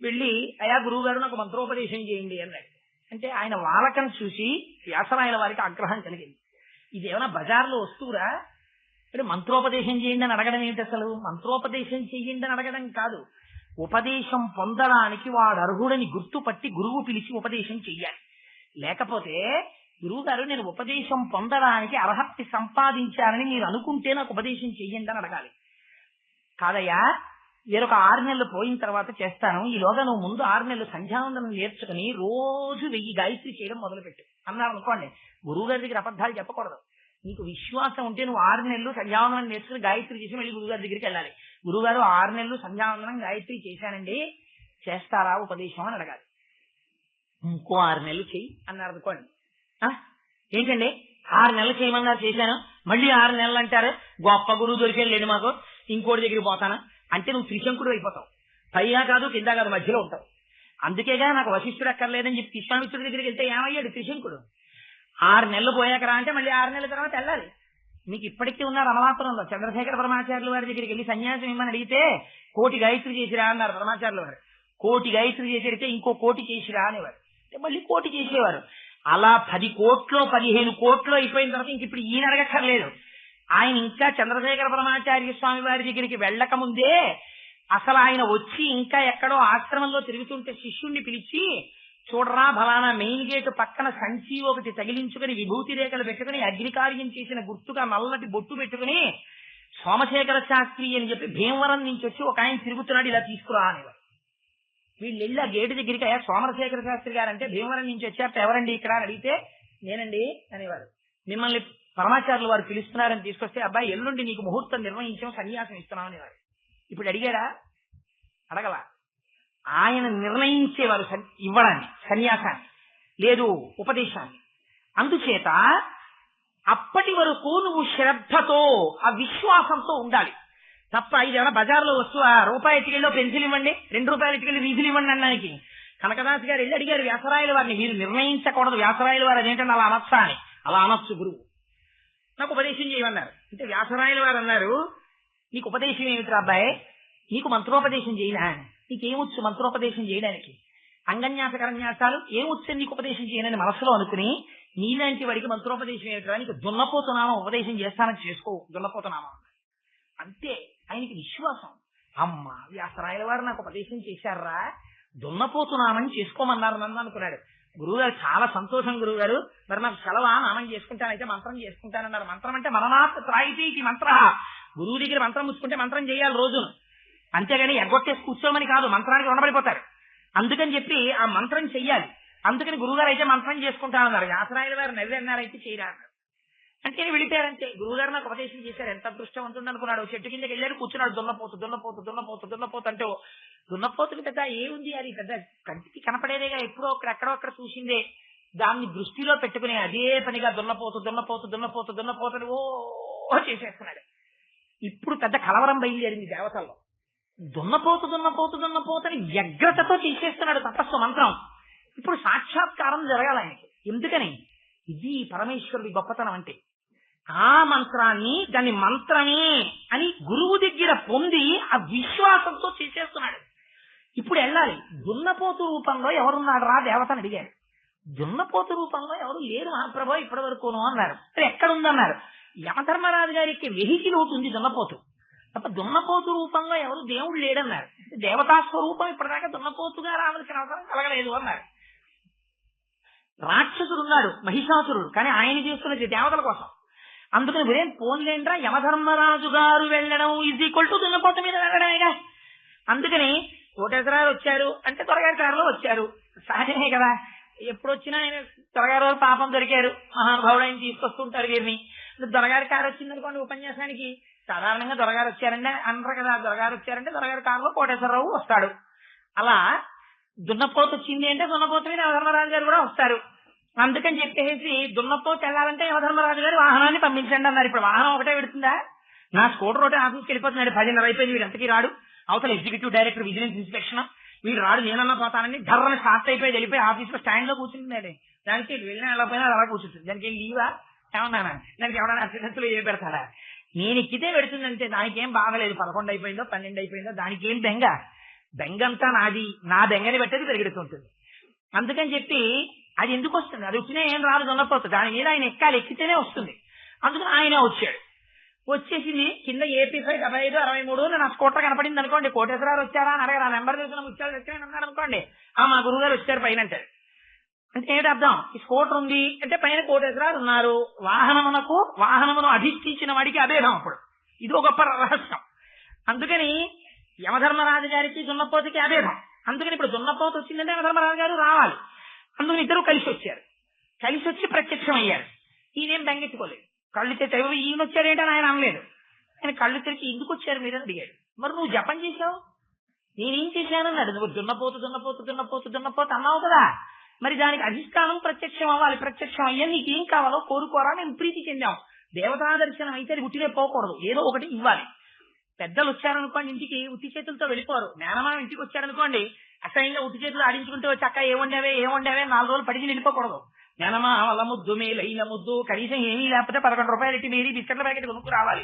వెళ్ళి అయా గురువు గారు నాకు మంత్రోపదేశం చేయండి అన్నాడు. అంటే ఆయన వాలకం చూసి వ్యాసరాయల వారికి ఆగ్రహం కలిగింది. ఇదేమైనా బజార్లో వస్తువురా? అంటే మంత్రోపదేశం చేయండి అని అడగడం ఏంటి? అసలు మంత్రోపదేశం చెయ్యండి అని అడగడం కాదు. ఉపదేశం పొందడానికి వాడు అర్హుడని గుర్తుపట్టి గురువు పిలిచి ఉపదేశం చెయ్యాలి. లేకపోతే గురువు గారు నేను ఉపదేశం పొందడానికి అర్హత సంపాదించాలని మీరు అనుకుంటే నాకు ఉపదేశం చెయ్యండి అని అడగాలి. కాదయ్యా, వేరొక 6 నెలలు పోయిన తర్వాత చేస్తాను, ఈలోగా నువ్వు ముందు 6 నెలలు సంధ్యావందనం నేర్చుకుని రోజు 1000 గాయత్రి చేయడం మొదలుపెట్టు అన్నారు అనుకోండి. గురువు గారి దగ్గర అబద్ధాలు చెప్పకూడదు. నీకు విశ్వాసం ఉంటే నువ్వు 6 నెలలు సంధ్యావందనం నేర్చుకుని గాయత్రి చేసి మళ్ళీ గురువు గారి దగ్గరికి వెళ్ళాలి. గురువుగారు 6 నెలలు సంధ్యావందనం గాయత్రి చేశానండి, చేస్తారా ఉపదేశం అని అడగాలి. ఇంకో 6 నెలలు చెయ్యి అన్నారు అనుకోండి. ఏంటండి 6 నెలలు చేయమన్నారు, చేశాను, మళ్ళీ 6 నెలలు అంటారు, గొప్ప గురువు దొరికేళ్ళండి మాకు, ఇంకోటి దగ్గరికి పోతానా అంటే నువ్వు త్రిశంకుడు అయిపోతావు. పైగా కాదు కింద కాదు, మధ్యలో ఉంటావు. అందుకేగా నాకు వశిష్ఠుడు అక్కర్లేదని చెప్పి విశ్వామిత్రుడి దగ్గరికి వెళ్తే ఏమయ్యాడు త్రిశంకుడు. 6 నెలలు పోయాక రా అంటే మళ్ళీ 6 నెలల తర్వాత వెళ్ళాలి. మీకు ఇప్పటికీ ఉన్నారు రమణాపురంలో చంద్రశేఖర పరమాచార్యుల వారి దగ్గరికి వెళ్ళి సన్యాసం ఇమ్మని అడిగితే 1,000 గాయత్రి చేసిరా అన్నారు పరమాచార్యుల వారు. 1,000 గాయత్రి చేసి అడిగితే ఇంకో 1,000 చేసిరా అనేవారు. అంటే మళ్ళీ 1,000 చేసేవారు. అలా 10 కోట్లో 15 కోట్లు అయిపోయిన తర్వాత ఇంక ఇప్పుడు ఈయన అడగక్కర్లేదు. ఆయన ఇంకా చంద్రశేఖర పరమాచార్య స్వామి వారి దగ్గరికి వెళ్ళక ముందే అసలు ఆయన వచ్చి ఇంకా ఎక్కడో ఆశ్రమంలో తిరుగుతుంటే శిష్యుణ్ణి పిలిచి, చూడరా ఫలానా మెయిన్ గేటు పక్కన సంచి ఒకటి తగిలించుకుని విభూతి రేఖలు పెట్టుకుని అగ్నికార్యం చేసిన గుర్తుగా నల్లటి బొట్టు పెట్టుకుని సోమశేఖర శాస్త్రి అని చెప్పి భీమవరం నుంచి వచ్చి ఒక ఆయన తిరుగుతున్నాడు, ఇలా తీసుకురా అనేవారు. వీళ్ళు వెళ్ళి ఆ గేటు దగ్గరికి అయ్యా సోమశేఖర శాస్త్రి గారు అంటే భీమవరం నుంచి వచ్చారు, ఎవరండి ఇక్కడ అని అడిగితే నేనండి అనేవారు. మిమ్మల్ని పరమాచార్యులు వారు పిలుస్తున్నారని తీసుకొస్తే అబ్బాయి ఎల్లుండి నీకు ముహూర్తం నిర్వహించాం, సన్యాసం ఇస్తున్నాం అనేవారు. ఇప్పుడు అడిగారా? అడగలా. ఆయన నిర్ణయించేవారు ఇవ్వడాన్ని, సన్యాసాన్ని, లేదు ఉపదేశాన్ని. అందుచేత అప్పటి వరకు నువ్వు శ్రద్ధతో ఆ విశ్వాసంతో ఉండాలి తప్ప ఇదేమైనా బజార్లో వస్తువా రూపాయి ఇటుకెళ్ళి పెన్సిల్ ఇవ్వండి 2 రూపాయలు ఇటుకెళ్ళి రీఫిల్ ఇవ్వండి అనడానికి. కనకదాస్ గారు వెళ్ళి అడిగారు వ్యాసరాయల వారిని, మీరు నిర్ణయించకూడదు వ్యాసరాయల వారు అదేంటంటే అలా అనొచ్చా అని. అలా అనొచ్చు గురువు, నాకు ఉపదేశం చేయమన్నారు. అంటే వ్యాసరాయల వారు అన్నారు, నీకు ఉపదేశం ఏమిటి అబ్బాయి, నీకు మంత్రోపదేశం చేయనా, నీకేమొచ్చు మంత్రోపదేశం చేయడానికి, అంగన్యాస కరన్యాసాలు ఏమొచ్చు నీకు ఉపదేశం చేయనని మనసులో అనుకుని, నీలాంటి వాడికి మంత్రోపదేశం ఏమిటి, నీకు దున్నపోతున్నామా ఉపదేశం చేస్తానని చేసుకో దున్నపోతున్నామా అంతే. ఆయనకి విశ్వాసం, అమ్మ వ్యాసరాయల వారు నాకు ఉపదేశం చేశారా, దున్నపోతున్నామని చేసుకోమన్నారు నన్ను అనుకున్నాడు. గురువుగారు చాలా సంతోషం, గురువుగారు మరి నాకు సెలవా, నామం చేసుకుంటానైతే మంత్రం చేసుకుంటానన్నారు. మంత్రం అంటే మననాత్ త్రాయితీ ఇది మంత్ర, గురువు దగ్గర మంత్రం ముచ్చుకుంటే మంత్రం చేయాలి రోజును, అంతేగాని ఎగ్గొట్టేసి కూర్చోమని కాదు, మంత్రానికి రుణపడిపోతారు. అందుకని చెప్పి ఆ మంత్రం చెయ్యాలి. అందుకని గురువుగారు అయితే మంత్రం చేసుకుంటానన్నారు. వ్యాసరాయల వారు నవ్వి అన్నారైతే చేయరా అన్నారు. అంటే వెళ్ళిపోయారంటే గురువుగారు నాకు ఉపదేశం చేశారు, ఎంత అదృష్టవంతుడు అనుకున్నాడు. చెట్టు కిందకి వెళ్ళాడు, కూర్చున్నాడు. దున్నపోతు దున్నపోతు దున్నపోతు దున్నపోతు అంటే దున్నపోతుకి పెద్ద ఏముంది, అది పెద్ద కంటికి కనపడేదేగా, ఎప్పుడో ఎక్కడో అక్కడ చూసిందే. దాన్ని దృష్టిలో పెట్టుకుని అదే పనిగా దున్నపోతు దున్నపోతు దున్నపోతు దున్నపోతుని ఓ చేసేస్తున్నాడు. ఇప్పుడు పెద్ద కలవరం బయలుదేరింది దేవతల్లో. దున్నపోతు దున్నపోతు దున్నపోతని వ్యగ్రతతో చేసేస్తున్నాడు తపస్సు మంత్రం. ఇప్పుడు సాక్షాత్కారం జరగాలి ఆయనకి. ఎందుకని, ఇది పరమేశ్వరుడి గొప్పతనం అంటే. ఆ మంత్రాన్ని దాని మంత్రమే అని గురువు దగ్గర పొంది ఆ విశ్వాసంతో చేసేస్తున్నాడు. ఇప్పుడు వెళ్ళాలి. దున్నపోతు రూపంలో ఎవరున్నాడు రా దేవతని అడిగారు. దున్నపోతు రూపంలో ఎవరు లేరు మహాప్రభు ఇప్పటి వరకును అన్నారు. ఎక్కడుందన్నారు, యమధర్మరాజు గారికి వెహికల్ ఒకటి ఉంది దున్నపోతు తప్ప, దున్నపోతు రూపంలో ఎవరు దేవుడు లేడన్నారు. దేవతా స్వరూపం ఇప్పటిదాకా దున్నపోతుగా రావాల్సిన అవసరం కలగలేదు అన్నారు. రాక్షసుడు ఉన్నాడు మహిషాసురుడు, కానీ ఆయన చేస్తున్నది దేవతల కోసం. అందుకని వీరేం పోన్లేంట్రా, యమధర్మరాజు గారు వెళ్ళడం = దున్నపోత మీద వెళ్ళడమేగా. అందుకని కోటేశ్వరరావు వచ్చారు అంటే త్వరగారి కారులో వచ్చారు, సహజమే కదా. ఎప్పుడు వచ్చినా ఆయన త్వరగారు పాపం దొరికారు, మహానుభావుడు ఆయన తీసుకొస్తుంటారు వీరిని. దొరగారి కారు వచ్చిందనుకోండి ఉపన్యాసానికి, సాధారణంగా దొరగారు వచ్చారంటే అనరు కదా, దొరగారు వచ్చారంటే దొరగారి కారులో కోటేశ్వరరావు వస్తాడు. అలా దున్నపోతు వచ్చింది అంటే దున్నపోతు మీద యమధర్మరాజు గారు కూడా వస్తారు. అందుకని చెప్పేసి దున్నపోతు వెళ్ళాలంటే యమధర్మరాజు గారి వాహనాన్ని పంపించండి అన్నారు. ఇప్పుడు వాహనం ఒకటే పెడుతుందా, నా స్కూటర్ ఒకటే ఆఫీస్కి వెళ్ళిపోతున్నాడు, 10:30 అయిపోయింది, వీడు ఎంతకీ రాడు. అవతల ఎగ్జిక్యూటివ్ డైరెక్టర్ విజిలెన్స్ ఇన్స్పెక్షన్, వీడు రాడు, నేనన్నా పోతానని ధర్రని స్టార్ట్ అయిపోయి వెళ్ళిపోయి ఆఫీస్లో స్టాండ్ లో కూర్చుంటున్నాడు. దానికి వెళ్ళినా వెళ్ళకపోయినా అలా కూర్చుంటుంది. దానికి లీవా ఏమన్నానా, దానికి ఎవరైనా అసిడెంట్లో ఏ పెడతాడా, నేను ఎక్కితే పెడుతుందంటే దానికి ఏం బాగలేదు. 11 అయిపోయిందో 12 అయిపోయిందో దానికి ఏం బెంగంతా నాది, నా బెంగని బట్టి అది పెరుగుతుంటుంది. అందుకని చెప్పి అది ఎందుకు వస్తుంది, అది వచ్చినా ఏం రాదు దున్నపోతుంది, దాని మీద ఆయన ఎక్కాలి, ఎక్కితేనే వస్తుంది. అందుకని ఆయన వచ్చాడు. వచ్చేసింది కింద AP 7563 నా స్కూటర్ కనపడింది అనుకోండి, కోటేశ్వరరావు వచ్చారా అని అడగారు. ఆ నెంబర్ తెలిసిన ముత్యాలు వచ్చాయని అన్నాడు అనుకోండి, మా గురువు గారు వచ్చారు పైన అంటారు. అంటే ఏమిటి అర్థం, ఈ స్కూటర్ ఉంది అంటే పైన కోటేశ్వరరావు ఉన్నారు. వాహనమును అధిష్ఠించిన వాడికి అభేదం. అప్పుడు ఇది ఒక గొప్ప రహస్యం. అందుకని యమధర్మరాజు గారికి దున్నపోతుకి అభేదం. అందుకని ఇప్పుడు దున్నపోతు వచ్చిందంటే యమధర్మరాజు గారు రావాలి. అందుకని ఇద్దరు కలిసి వచ్చారు, కలిసి వచ్చి ప్రత్యక్షం అయ్యారు. ఈయనేం బెంగెట్టుకోలేదు, కళ్ళు తెచ్చి ఈయన వచ్చాడేంటని ఆయన అనలేదు. ఆయన కళ్ళు తెరిచి ఎందుకు వచ్చారు మీరని అడిగాడు. మరి నువ్వు జపం చేశావు, నేనేం చేశానన్నాడు. నువ్వు దున్నపోతు దున్నపోతు దున్నపోతు దున్నపోతు అన్నావు కదా, మరి దానికి అధిష్టానం ప్రత్యక్షం అవ్వాలి. ప్రత్యక్షం అయ్యా నీకేం కావాలో కోరుకోరా, నేను ప్రీతి చెందాం. దేవతా దర్శనం అయితే అది ఉట్టినే పోకూడదు, ఏదో ఒకటి ఇవ్వాలి. పెద్దలు వచ్చారనుకోండి ఇంటికి ఉట్టి చేతులతో వెళ్ళిపోరు. మేనమామ ఇంటికి వచ్చారనుకోండి అసహ్యంగా ఉట్టి చేతులు ఆడించుకుంటూ వచ్చి అక్క ఏముండేవే 4 రోజులు పడిచి వెళ్ళిపోకూడదు. మేనమా వాళ్ళ ముద్దు మేలైన ముద్దు కనీసం ఏమీ లేకపోతే 11 రూపాయలు ఇట్టి మేరీ బిస్కెట్ల ప్యాకెట్ కొనుక్కు రావాలి.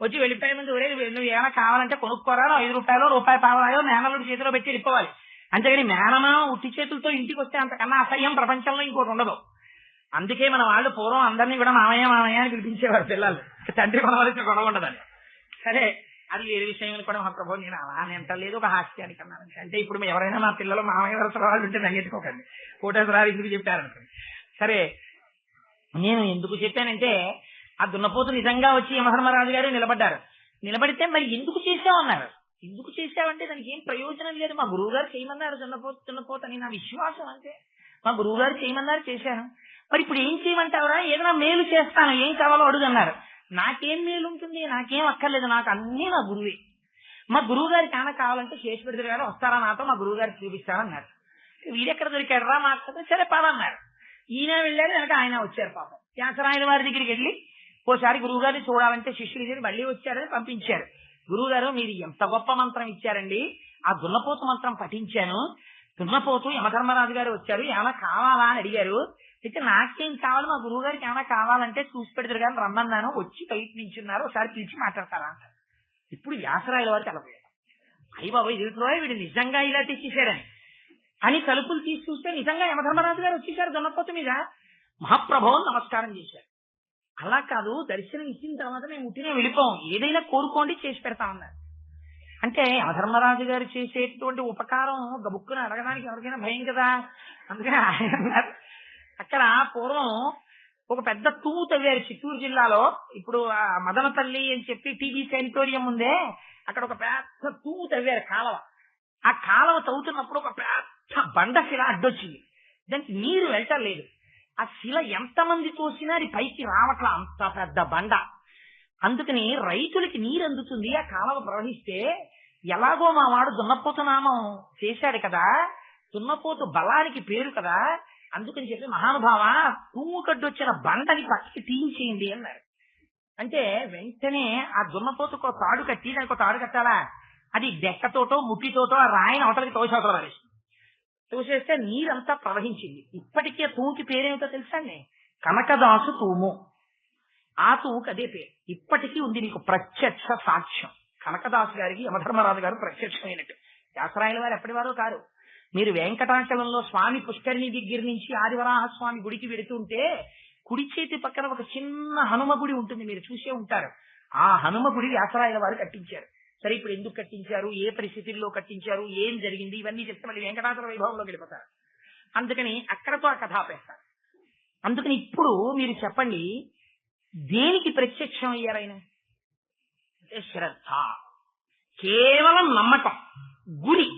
వచ్చి వెళ్ళిపోయే ముందు నువ్వు ఏమైనా కావాలంటే కొనుక్కోరా, 5 రూపాయలు రూపాయి పావలాయో మేనలుడి చేతిలో పెట్టి వెళ్ళిపోవాలి. అంతేగాని మేనమా ఉట్టి చేతులతో ఇంటికి వస్తే అంతకన్నా అసహ్యం ప్రపంచంలో ఇంకోటి ఉండదు. అందుకే మన వాళ్ళు పూర్వం అందరినీ కూడా మామయ్య అని పిలిపించేవారు పిల్లలు, తండ్రి మనవలసిన గొడవ ఉండదని. సరే అది వేరే విషయం కూడా మహాప్రభు నేను అలా అని అంటలేదు, ఒక హాస్యానికి అన్నాను. అంటే ఇప్పుడు ఎవరైనా మా పిల్లలు మామయ్య వరుస వాళ్ళు ఉంటే నగ్గెట్టుకోకండి, కోటేశ్వరరావు ఎందుకు చెప్పారనుకోండి. సరే నేను ఎందుకు చెప్పానంటే ఆ దున్నపోతు నిజంగా వచ్చి యమధర్మరాజు గారు నిలబడ్డారు. నిలబడితే మరి ఎందుకు చేసావన్నారు. ఎందుకు చేసావంటే దానికి ఏం ప్రయోజనం లేదు, మా గురువు గారు చేయమన్నారు దున్నపోతు అని నా విశ్వాసం. అంతే, మా గురువు గారు చేయమన్నారు చేశాను. మరి ఇప్పుడు ఏం చేయమంటావురా, ఏదైనా మేలు చేస్తాను, ఏం కావాలో అడుగన్నారు. నాకేం మేలు ఉంటుంది, నాకేం అక్కర్లేదు, నాకు అన్నీ నా గురువే. మా గురువు గారికి ఏమైనా కావాలంటే చేసి పెడతారు గారు, వస్తారా నాతో, మా గురువు గారికి చూపిస్తారన్నారు. వీడెక్కడ దొరికాడు రా మాకు, సరే పదన్నారు. ఈయన వెళ్ళారు, వెనక ఆయన వచ్చారు. పాపం వ్యాసరాయల వారి దగ్గరికి వెళ్ళి ఓసారి గురువుగారిని చూడాలంటే శిష్యుడి దగ్గర మళ్ళీ వచ్చారని పంపించారు. గురువుగారు మీరు ఎంత గొప్ప మంత్రం ఇచ్చారండి, ఆ దున్నపోతు మంత్రం పఠించాను, దున్నపోతు యమధర్మరాజు గారు వచ్చారు, ఏమైనా కావాలా అని అడిగారు. అయితే నాకేం కావాలి, మా గురువు గారికి ఏమైనా కావాలంటే చూసి పెడతారు కానీ రమ్మన్నాను, వచ్చి బయట నించున్నారు, ఒకసారి పిలిచి మాట్లాడతారా అంట. ఇప్పుడు వ్యాసరాయల వారికి అలపోయారు. అయ్యి బాబాయ్ వీటిలో వీడు నిజంగా ఇలా తెచ్చేశారని అని తలుపులు తీసి చూస్తే నిజంగా యమధర్మరాజు గారు వచ్చేసారు దున్నపోతు మీద. మహాప్రభువు నమస్కారం చేశారు. అలా కాదు, దర్శనం ఇచ్చిన తర్వాత మేము ఉట్టినే వెళ్ళిపోం, ఏదైనా కోరుకోండి చేసి పెడతామన్నారు. అంటే యమధర్మరాజు గారు చేసేటువంటి ఉపకారం గబుక్కుని అడగడానికి ఎవరికైనా భయం కదా, అందుకని ఆయన అన్నారు. అక్కడ పూర్వం ఒక పెద్ద తూము తవ్వారు చిత్తూరు జిల్లాలో. ఇప్పుడు మదనపల్లి అని చెప్పి టీబీ సెనిటోరియం ఉందే, అక్కడ ఒక పెద్ద తూము తవ్వారు కాలవ. ఆ కాలవ తవ్వుతున్నప్పుడు ఒక పెద్ద బండ శిల అడ్డొచ్చింది, దానికి నీరు వెళ్ళటలేదు. ఆ శిల ఎంతమంది తోసినా అది పైకి రావట్లా, అంత పెద్ద బండ. అందుకని రైతులకి నీరు అందుతుంది, ఆ కాలవ ప్రవహిస్తే ఎలాగో మా వాడు దున్నపోతు నామం చేశాడు కదా, దున్నపోతు బలానికి పేరు కదా, అందుకని చెప్పి మహానుభావ తూము కడ్డొచ్చిన బండని పక్కకి తీయించేయండి అన్నారు. అంటే వెంటనే ఆ దున్నపోతుకు తాడు కట్టి, దానికి తాడు కట్టాలా, అది డెక్కతోటో ముట్టితోటో ఆ రాయిని అవతలకి తోసేవతల వారేసి తోసేస్తే నీరంతా ప్రవహించింది. ఇప్పటికే తూముకి పేరేమిటో తెలుసా అండి, కనకదాసు తూము. ఆ తూముకి అదే పేరు ఇప్పటికీ ఉంది. నీకు ప్రత్యక్ష సాక్ష్యం. కనకదాసు గారికి యమధర్మరాజు గారు ప్రత్యక్షమైనట్టు. వ్యాసరాయల వారు ఎప్పటి వారో కారు. మీరు వెంకటాచలంలో స్వామి పుష్కరిణి దగ్గర నుంచి ఆదివరాహస్వామి గుడికి వెడుతుంటే కుడి చేతి పక్కన ఒక చిన్న హనుమ గుడి ఉంటుంది, మీరు చూసే ఉంటారు. ఆ హనుమ గుడి వ్యాసరాయల వారు కట్టించారు. సరే, ఇప్పుడు ఎందుకు కట్టించారు, ఏ పరిస్థితుల్లో కట్టించారు, ఏం జరిగింది, ఇవన్నీ చెప్తే మళ్ళీ వెంకటాచల వైభవంలోకి వెళ్ళిపోతారు. అందుకని అక్కడతో ఆ కథ ఆపేస్తారు. అందుకని ఇప్పుడు మీరు చెప్పండి, దేనికి ప్రత్యక్షం అయ్యారైనా అంటే శ్రద్ధ, కేవలం నమ్మకం. గురి,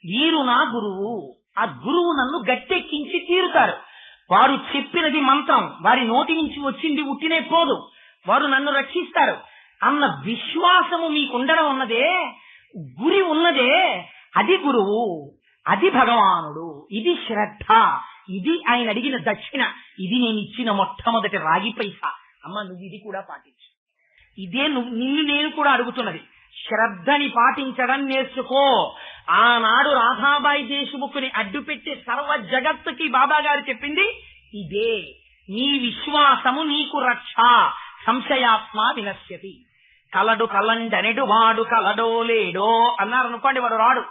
వీరు నా గురువు, ఆ గురువు నన్ను గట్టెక్కించి తీరుతారు, వారు చెప్పినది మంత్రం, వారి నోటి నుంచి వచ్చింది ఉట్టినే పోదు, వారు నన్ను రక్షిస్తారు అన్న విశ్వాసము మీకుండడం ఉన్నదే, గురి ఉన్నదే, అది గురువు, అది భగవానుడు, ఇది శ్రద్ధ, ఇది ఆయన అడిగిన దక్షిణ, ఇది నేను ఇచ్చిన మొట్టమొదటి రాగి పైసా. అమ్మ నువ్వు ఇది కూడా పాటించు. ఇదే నేను కూడా అడుగుతున్నది, శ్రద్ధని పాటించడం నేర్చుకో. ఆనాడు రాధాబాయి దేశముఖుని అడ్డుపెట్టి సర్వ జగత్తుకి బాబా గారు చెప్పింది ఇదే. నీ విశ్వాసము నీకు రక్ష, సంశయాత్మ వినశ్యతి. కలడు కలండనెడు వాడు కలడో లేడో అన్నారనుకోండి, వాడు రాడు.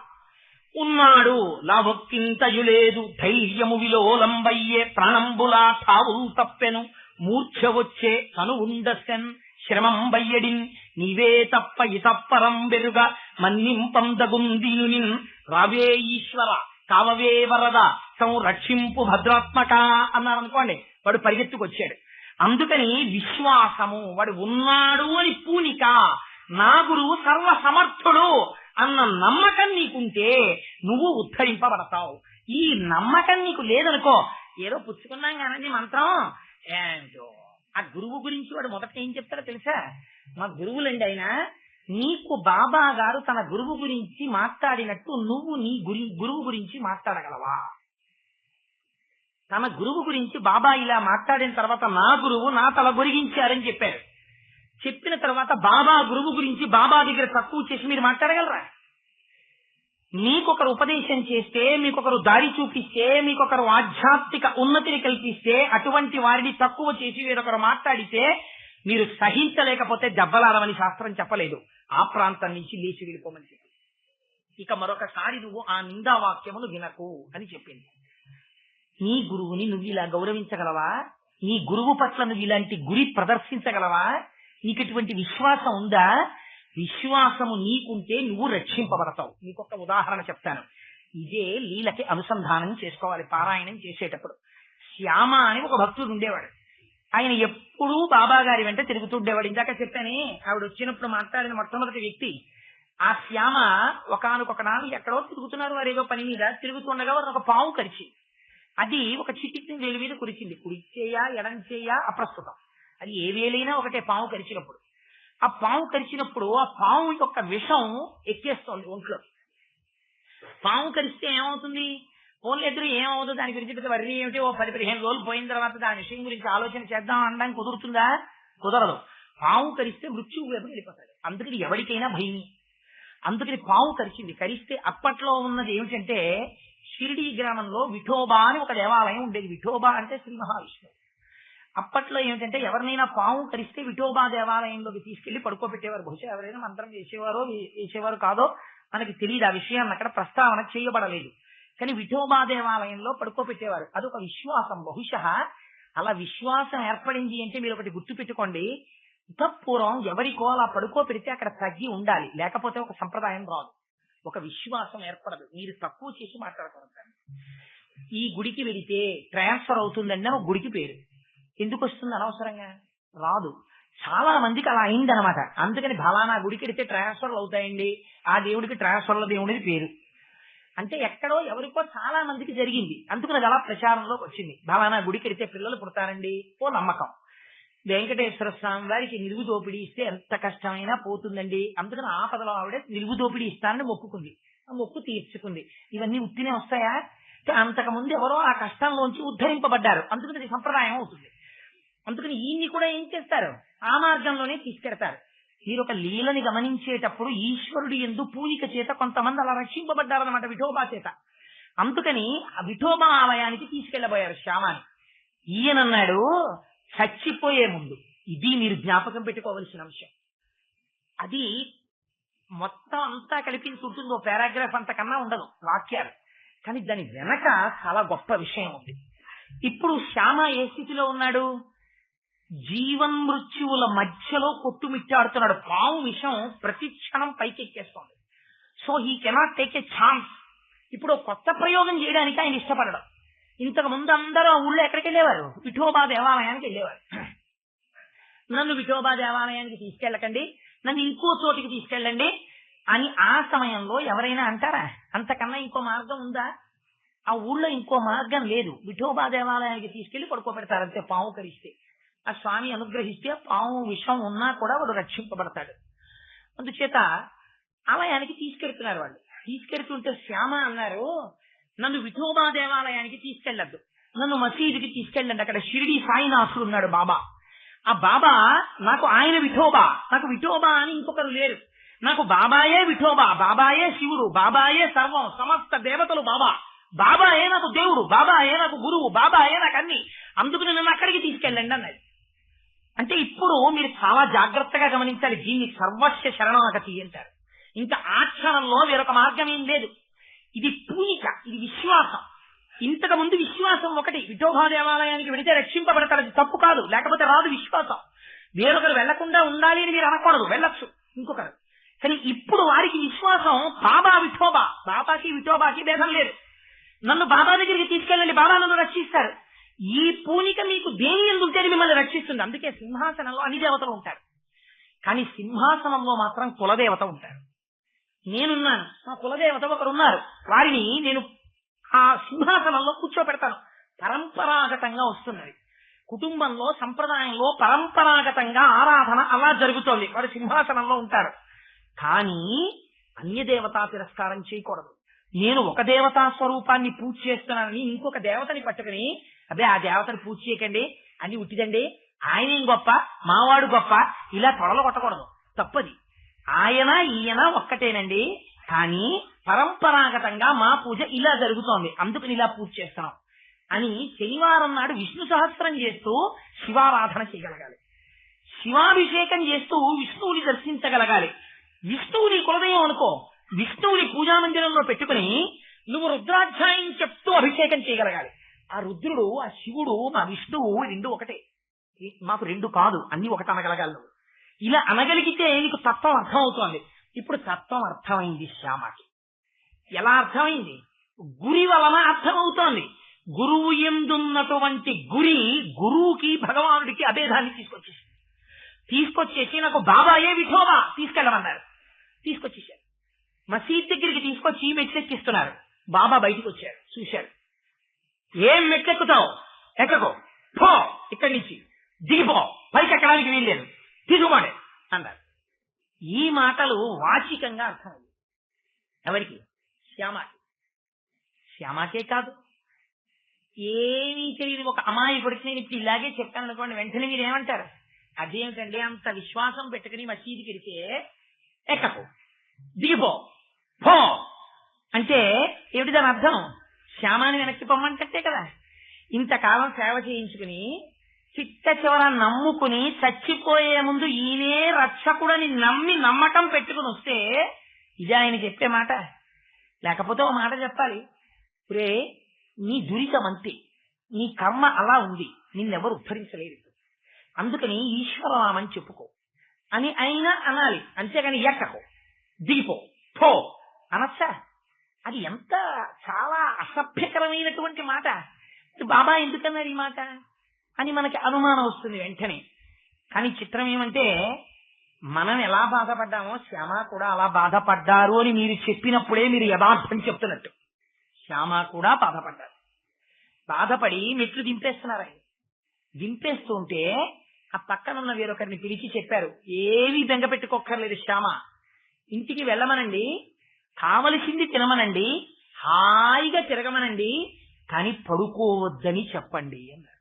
ఉన్నాడు లాభొక్కింతయు లేదు, ధైర్యము విలోలంబయ్యే, ప్రాణంబులా ఠావులు తప్పెను, మూర్ఛ వచ్చే తను ఉండసెన్, శ్రమం బయ్యడిన్ నీవే తప్ప ఇతప్పరం బెరుగ, మన్నింపందగుందీనునిన్ రావే ఈశ్వర కావవే వరద, సంరక్షింపు భద్రాత్మక అన్నారనుకోండి, వాడు పరిగెత్తుకొచ్చాడు. అందుకని విశ్వాసము, వాడు ఉన్నాడు అని పూనిక, నా గురువు సర్వ సమర్థుడు అన్న నమ్మకం నీకుంటే నువ్వు ఉద్ధరింపబడతావు. ఈ నమ్మకం నీకు లేదనుకో, ఏదో పుచ్చుకున్నాం కానండి మంత్రం ఏంటో. ఆ గురువు గురించి వాడు మొదట ఏం చెప్తాడో తెలుసా, మా గురువులండి ఆయన, నీకు బాబా గారు తన గురువు గురించి మాట్లాడినట్టు నువ్వు నీ గురువు గురించి మాట్లాడగలవా? తన గురువు గురించి బాబా ఇలా మాట్లాడిన తర్వాత నా గురువు నా తల గొరిగించారని చెప్పారు. చెప్పిన తర్వాత బాబా గురువు గురించి బాబా దగ్గర తక్కువ చేసి మీరు మాట్లాడగలరా? మీకొకరు ఉపదేశం చేస్తే, మీకొకరు దారి చూపిస్తే, మీకొకరు ఆధ్యాత్మిక ఉన్నతిని కల్పిస్తే, అటువంటి వారిని తక్కువ చేసి వేరొకరు మాట్లాడితే మీరు సహించలేకపోతే దెబ్బలాడమని శాస్త్రం చెప్పలేదు, ఆ ప్రాంతం నుంచి లేచి వెళ్ళిపోమని చెప్పి. ఇక మరొకసారి నువ్వు ఆ నిందావాక్యమును వినకు అని చెప్పింది. నీ గురువుని నువ్వు ఇలా గౌరవించగలవా? నీ గురువు పట్ల నువ్వు ఇలాంటి గురి ప్రదర్శించగలవా? నీకు ఇటువంటి విశ్వాసం ఉందా? విశ్వాసము నీకుంటే నువ్వు రక్షింపబడతావు. నీకొక ఉదాహరణ చెప్తాను. ఇదే లీలకి అనుసంధానం చేసుకోవాలి పారాయణం చేసేటప్పుడు. శ్యామ అని ఒక భక్తుడు ఉండేవాడు. ఆయన ఎప్పుడూ బాబా గారి వెంట తిరుగుతుండేవాడు. ఇందాక చెప్పానే, ఆవిడ వచ్చినప్పుడు మాట్లాడిన మొట్టమొదటి వ్యక్తి ఆ శ్యామ. ఒకానొక నాడు ఎక్కడో తిరుగుతున్నారు వారు, ఏదో పని మీద తిరుగుతుండగా వారు ఒక పాము కరిచింది. అది ఒక చిటికి వేలు మీద కురిచింది. కుడి చేయ ఎడం చేయ అప్రస్తుతం, అది ఏ వేలైనా ఒకటే పాము కరిచినప్పుడు. ఆ పాము కరిచినప్పుడు ఆ పాము యొక్క విషం ఎక్కేస్తోంది ఒంట్లో. పాము కరిస్తే ఏమవుతుంది? ఫోన్లు ఎదురు ఏమవుతుంది దాని గురించి వర్రీ ఏమిటి, ఓ 10-15 రోజులు పోయిన తర్వాత దాని విషయం గురించి ఆలోచన చేద్దాం అనడానికి కుదురుతుందా? కుదరదు. పాము కరిస్తే మృత్యువు వైపు వెళ్ళిపోతాడు. అందుకని ఎవరికైనా భయమే. అందుకని పాము కరిచింది. కరిస్తే అప్పట్లో ఉన్నది ఏమిటంటే, షిరిడీ గ్రామంలో విఠోబా అని ఒక దేవాలయం ఉండేది. విఠోబా అంటే శ్రీ మహావిష్ణువు. అప్పట్లో ఏమిటంటే, ఎవరినైనా పాము కరిస్తే విఠోబా దేవాలయంలోకి తీసుకెళ్లి పడుకోబెట్టేవారు. బహుశా ఎవరైనా మంత్రం వేసేవారు కాదో మనకి తెలియదు. ఆ విషయాన్ని అక్కడ ప్రస్తావన చేయబడలేదు. కానీ విఠోబా దేవాలయంలో పడుకోబెట్టేవారు. అదొక విశ్వాసం. బహుశా అలా విశ్వాసం ఏర్పడింది అంటే మీరు ఒకటి గుర్తు పెట్టుకోండి, పూర్వం ఎవరికో అలా పడుకోబెడితే అక్కడ తగ్గి ఉండాలి, లేకపోతే ఒక సంప్రదాయం రాదు, ఒక విశ్వాసం ఏర్పడదు. మీరు తక్కువ చేసి మాట్లాడకూడదు. ఈ గుడికి వెడితే ట్రాన్స్ఫర్ అవుతుందండి అని ఒక గుడికి పేరు. ఎందుకు వస్తుంది? అనవసరంగా రాదు. చాలా మందికి అలా అయిందనమాట. అందుకని ఫలానా గుడికి వెడితే ట్రాన్స్ఫర్లు అవుతాయండి, ఆ దేవుడికి ట్రాన్స్ఫర్ల దేవుడిది పేరు. అంటే ఎక్కడో ఎవరికో చాలా మందికి జరిగింది, అందుకని అది అలా ప్రచారంలోకి వచ్చింది. ఫలానా గుడికి వెడితే పిల్లలు పుడతారండి, ఓ నమ్మకం. వెంకటేశ్వర స్వామి వారికి నిలువు దోపిడీ ఇస్తే ఎంత కష్టమైనా పోతుందండి, అందుకని ఆపదలో ఆవిడ నిలువు దోపిడీ ఇస్తానని మొక్కుకుంది. ఆ మొక్కు తీర్చుకుంది. ఇవన్నీ ఉత్తినే వస్తాయా? అంతకుముందు ఎవరో ఆ కష్టంలోంచి ఉద్ధరింపబడ్డారు, అందుకని ఇది సంప్రదాయం అవుతుంది. అందుకని ఈయన్ని కూడా ఏం చేస్తారు? ఆ మార్గంలోనే తీసుకెడతారు. మీరు ఒక లీలని గమనించేటప్పుడు ఈశ్వరుడు యందు పూనిక చేత కొంతమంది అలా రక్షింపబడ్డారన్నమాట, విఠోబా చేత. అందుకని ఆ విఠోబా ఆలయానికి తీసుకెళ్లబోయారు శ్యామాని. ఈయనన్నాడు, చచ్చిపోయే ముందు, ఇది మీరు జ్ఞాపకం పెట్టుకోవలసిన అంశం. అది మొత్తం అంతా కల్పించి ఉంటుంది, ఓ పారాగ్రాఫ్ అంతకన్నా ఉండదు వాక్యాలు, కానీ దాని వెనక చాలా గొప్ప విషయం ఉంది. ఇప్పుడు శ్యామ ఏ స్థితిలో ఉన్నాడు? జీవన్మృత్యువుల మధ్యలో కొట్టుమిట్టాడుతున్నాడు. పాము విషం ప్రతి క్షణం పైకెక్కేస్తోంది. So he cannot take a chance. ఇప్పుడు కొత్త ప్రయోగం చేయడానికి ఆయన ఇష్టపడడం. ఇంతకు ముందు అందరూ ఆ ఊళ్ళో ఎక్కడికి వెళ్ళేవారు? విఠోబా దేవాలయానికి వెళ్ళేవారు. నన్ను విఠోబా దేవాలయానికి తీసుకెళ్ళకండి, నన్ను ఇంకో చోటికి తీసుకెళ్ళండి అని ఆ సమయంలో ఎవరైనా అంటారా? అంతకన్నా ఇంకో మార్గం ఉందా? ఆ ఊళ్ళో ఇంకో మార్గం లేదు. విఠోబా దేవాలయానికి తీసుకెళ్లి పడుకోబెడతారంతే. పాము కరిస్తే ఆ స్వామి అనుగ్రహిస్తే పాము విషం ఉన్నా కూడా వాడు రక్షింపబడతాడు. అందుచేత ఆలయానికి తీసుకెళ్తున్నారు వాళ్ళు. తీసుకెళ్తుంటే శ్యామ అన్నారు, నన్ను విఠోబా దేవాలయానికి తీసుకెళ్లద్దు, నన్ను మసీదుకి తీసుకెళ్ళండి. అక్కడ షిరిడి సాయినాథుడు ఉన్నాడు బాబా. ఆ బాబా నాకు ఆయన విఠోబా, నాకు విఠోబా అని ఇంకొకరు లేరు. నాకు బాబాయే విఠోబా, బాబాయే శివుడు, బాబాయే సర్వం, సమస్త దేవతలు బాబా, బాబాయే నాకు దేవుడు, బాబాయే నాకు గురువు, బాబాయే నాకు అన్ని, అందుకు నన్ను అక్కడికి తీసుకెళ్ళండి అన్నది. అంటే ఇప్పుడు మీరు చాలా జాగ్రత్తగా గమనించాలి, దీన్ని సర్వస్వ శరణాగతి అంటారు. ఇంకా ఆ క్షణంలో వేరొక మార్గం ఏం లేదు. ఇది పూనిక, ఇది విశ్వాసం. ఇంతకు ముందు విశ్వాసం ఒకటి, విఠోబా దేవాలయానికి వెళితే రక్షింపబడతారు, అది తప్పు కాదు, లేకపోతే రాదు విశ్వాసం. వేరొకరు వెళ్లకుండా ఉండాలి అని మీరు అనకూడదు, వెళ్ళొచ్చు ఇంకొకరు. కానీ ఇప్పుడు వారికి విశ్వాసం బాబా విఠోబా, బాబాకి విఠోబాకి భేదం లేదు. నన్ను బాబా దగ్గరికి తీసుకెళ్ళండి, బాబా నన్ను రక్షిస్తారు. ఈ పూనిక మీకు దేని ఎందుంటేనే మిమ్మల్ని రక్షిస్తుంది. అందుకే సింహాసనంలో అన్ని దేవతలు ఉంటారు, కానీ సింహాసనంలో మాత్రం కులదేవత ఉంటారు. నేనున్నాను, మా కులదేవత ఒకరు ఉన్నారు, వారిని నేను ఆ సింహాసనంలో కూర్చోబెడతాను. పరంపరాగతంగా వస్తున్నది. కుటుంబంలో సంప్రదాయంలో పరంపరాగతంగా ఆరాధన అలా జరుగుతోంది, వారు సింహాసనంలో ఉంటారు. కానీ అన్య దేవతా తిరస్కారం చేయకూడదు. నేను ఒక దేవతా స్వరూపాన్ని పూజ చేస్తున్నానని ఇంకొక దేవతని పట్టుకుని అదే ఆ దేవతని పూజ చేయకండి అని ఉట్టిదండి, ఆయనేం గొప్ప మావాడు గొప్ప ఇలా తొడలు కొట్టకూడదు, తప్పది. ఆయన ఈయన ఒక్కటేనండి, కానీ పరంపరాగతంగా మా పూజ ఇలా జరుగుతోంది, అందుకని ఇలా పూజ చేస్తున్నాం అని శనివారం నాడు విష్ణు సహస్రం చేస్తూ శివారాధన చేయగలగాలి, శివాభిషేకం చేస్తూ విష్ణువుని దర్శించగలగాలి. విష్ణువుని కులదయం అనుకో, విష్ణువుని పూజా మందిరంలో పెట్టుకుని నువ్వు రుద్రాధ్యాయం చెప్తూ అభిషేకం చేయగలగాలి. ఆ రుద్రుడు ఆ శివుడు మా విష్ణువు రెండు ఒకటే, మాకు రెండు కాదు అన్ని ఒకటి అనగలగాలి. నువ్వు ఇలా అనగలిగితే నీకు తత్వం అర్థమవుతోంది. ఇప్పుడు తత్వం అర్థమైంది శ్యామకి. ఎలా అర్థమైంది? గురి వలన అర్థమవుతోంది. గురువు ఎందున్నటువంటి గురువుకి భగవానుడికి అభేదాన్ని తీసుకొచ్చేసి నాకు బాబాయే విఠోబా తీసుకెళ్ళమన్నారు, తీసుకొచ్చేసారు. మసీద్ దగ్గరికి తీసుకొచ్చి మెట్లెక్కిస్తున్నారు. బాబా బయటికి వచ్చారు, చూశారు. ఏం మెట్లెక్కుతావు, ఎక్కకో, పో ఇక్కడి నుంచి, దిగిపో, పైకి ఎక్కడానికి వీల్లేదు, తీసుకోండి అన్నారు. ఈ మాటలు వాచికంగా అర్థమైంది ఎవరికి? శ్యామకి. శ్యామకే కాదు, ఏమీ తెలియదు ఒక అమాయకుడికి నేను ఇప్పుడు ఇలాగే చెప్పాను అనుకోండి, వెంటనే మీరు ఏమంటారు? అదేమిటండి అంత విశ్వాసం పెట్టుకుని మసీదుకి వెడితే ఎక్కకు, దిగిపో, పో అంటే ఏమిటి దాని అర్థం? శ్యామాని వెనక్కి పొమ్మంటే కదా. ఇంతకాలం సేవ చేయించుకుని చిట్ట చివర నమ్ముకుని చచ్చిపోయే ముందు ఈయనే రక్షకుడని నమ్మి నమ్మకం పెట్టుకుని వస్తే ఇది ఆయన చెప్పే మాట. లేకపోతే ఒక మాట చెప్పాలి, రే నీ దురితం అంతే, నీ కర్మ అలా ఉంది, నిన్నెవరు ఉద్ధరించలేరు, అందుకని ఈశ్వరనామని చెప్పుకో అని అయినా అనాలి. అంతేగాని ఎక్కకో, దిగిపో, పో అనొచ్చా? అది ఎంత చాలా అసభ్యకరమైనటువంటి మాట. బాబా ఎందుకన్నారు ఈ మాట అని మనకి అనుమానం వస్తుంది వెంటనే. కానీ చిత్రం ఏమంటే మనం ఎలా బాధపడ్డామో శ్యామ కూడా అలా బాధపడ్డారు అని మీరు చెప్పినప్పుడే మీరు యథార్థం చెప్తున్నట్టు. శ్యామ కూడా బాధపడ్డారు. బాధపడి మెట్లు దింపేస్తున్నారు. ఆయన దింపేస్తూ ఉంటే ఆ పక్కనున్న వేరొకరిని పిలిచి చెప్పారు, ఏమీ బెంగ పెట్టుకోక్కర్లేదు శ్యామ, ఇంటికి వెళ్ళమనండి, కావలసింది తినమనండి, హాయిగా తిరగమనండి, కానీ పడుకోవద్దని చెప్పండి అన్నారు.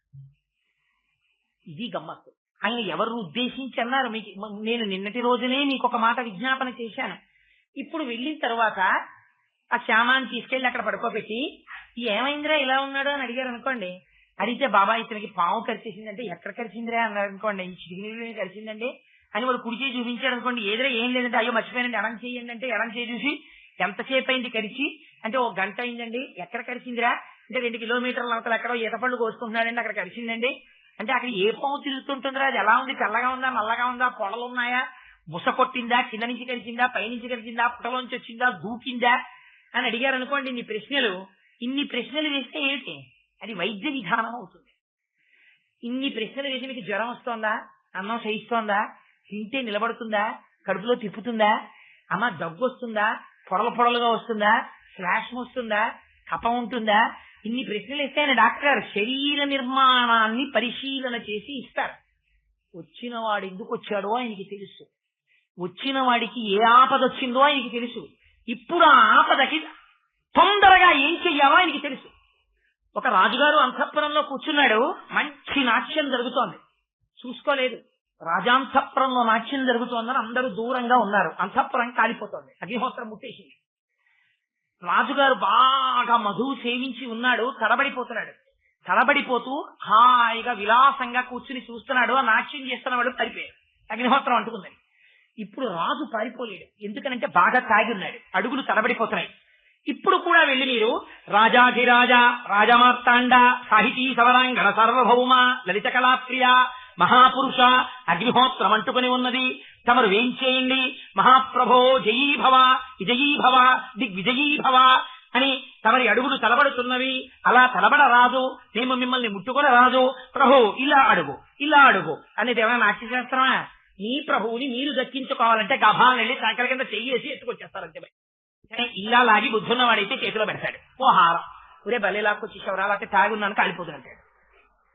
ఇది గమ్మత్తు. ఆయన ఎవరిని ఉద్దేశించి అన్నారు? మీకు నేను నిన్నటి రోజునే మీకు ఒక మాట విజ్ఞాపన చేశాను. ఇప్పుడు వెళ్ళిన తర్వాత ఆ శ్యామాన్ని తీసుకెళ్లి అక్కడ పడుకోబెట్టి ఏమైందిరా ఇలా ఉన్నాడు అని అడిగారు అనుకోండి. అడిగితే బాబా ఇతనికి పాము కరిచేసిందంటే ఎక్కడ కరిచిందిరా అన్నారు అనుకోండి. ఈ చిటికి కరిచిందండి అని వాడు కుడి చేయి చూపించాడు అనుకోండి. ఏదైనా ఏం లేదంటే అయ్యో మర్చిపోయానండి ఎడం చేయండి అంటే ఎడం చేయి చూసి ఎంతసేపు అయింది కరిచి అంటే 1 గంట అయిందండి. ఎక్కడ కరిచిందిరా అంటే 2 కిలోమీటర్ల అవతల ఎక్కడో ఈత పళ్ళు కోసుకుంటున్నాడండి అక్కడ కరిచిందండి అంటే అక్కడ ఏ పాము తిరుగుతుంటుందిరా, అది ఎలా ఉంది, తెల్లగా ఉందా, నల్లగా ఉందా, పొడలు ఉన్నాయా, బుస కొట్టిందా, కింద నుంచి కరిచిందా, పైనుంచి కరిచిందా, పుట్టలోంచి వచ్చిందా, దూకిందా అని అడిగారు అనుకోండి. ఇన్ని ప్రశ్నలు వేస్తే ఏంటి? అది వైద్య విధానం అవుతుంది. ఇన్ని ప్రశ్నలు వేసి మీకు జ్వరం వస్తోందా, అన్నం సహిస్తోందా, తింటే నిలబడుతుందా, కడుపులో తిప్పుతుందా, అమ్మ దగ్గు వస్తుందా, పొడలుగా వస్తుందా, శ్లాషం వస్తుందా, కఫం ఉంటుందా, ఇన్ని ప్రశ్నలు ఇస్తే ఆయన డాక్టర్ గారు శరీర నిర్మాణాన్ని పరిశీలన చేసి ఇస్తారు. వచ్చిన వాడు ఎందుకు వచ్చాడో ఆయనకి తెలుసు, వచ్చిన వాడికి ఏ ఆపద వచ్చిందో ఆయనకి తెలుసు, ఇప్పుడు ఆ ఆపదకి తొందరగా ఏం చెయ్యాలో ఆయనకి తెలుసు. ఒక రాజుగారు అంతఃపురంలో కూర్చున్నాడు, మంచి నాట్యం జరుగుతోంది, చూసుకోలేదు. రాజాంతఃపురంలో నాట్యం జరుగుతోందని అందరూ దూరంగా ఉన్నారు. అంతఃపురం కాలిపోతోంది, అగ్నిహోత్రం ముట్టేసింది. రాజుగారు బాగా మధువు సేవించి ఉన్నాడు, తడబడిపోతున్నాడు. తడబడిపోతూ హాయిగా విలాసంగా కూర్చుని చూస్తున్నాడు. ఆ నాట్యం చేస్తున్నవాడు పారిపోయాడు, అగ్నిహోత్రం అంటుకుందని. ఇప్పుడు రాజు పారిపోలేడు, ఎందుకనంటే బాగా తాగి ఉన్నాడు, అడుగులు తడబడిపోతున్నాయి. ఇప్పుడు కూడా వెళ్ళి మీరు రాజాధిరాజ రాజమార్తాండ సాహితీ సవరాంగణ సార్వభౌమ లలిత కళాప్రియ మహాపురుష అగ్నిహోత్రం అంటుకుని ఉన్నది, తమరు వేంచేయండి, మహాప్రభో జయీభవ విజయీభవ దిగ్విజయీభవ అని తమరి అడుగులు తలబడుతున్నవి. అలా తలబడరాదు, మేము మిమ్మల్ని ముట్టుకొనరాదు, ప్రభు ఇలా అడుగు అనేది ఏమైనా నాట్యశాస్త్రమా? మీ ప్రభువుని మీరు దక్కించుకోవాలంటే గభాలను వెళ్ళి సంకల కింద చెయ్యేసి ఎత్తుకొచ్చేస్తారంతే. ఇలా లాగి బుద్ధున్నవాడైతే చేతిలో పెడతాడు, ఓ హారం, ఒరే బల్లేలాక్కొచ్చి శివరాలకి తాగున్నాను కాలిపోతుంటాడు.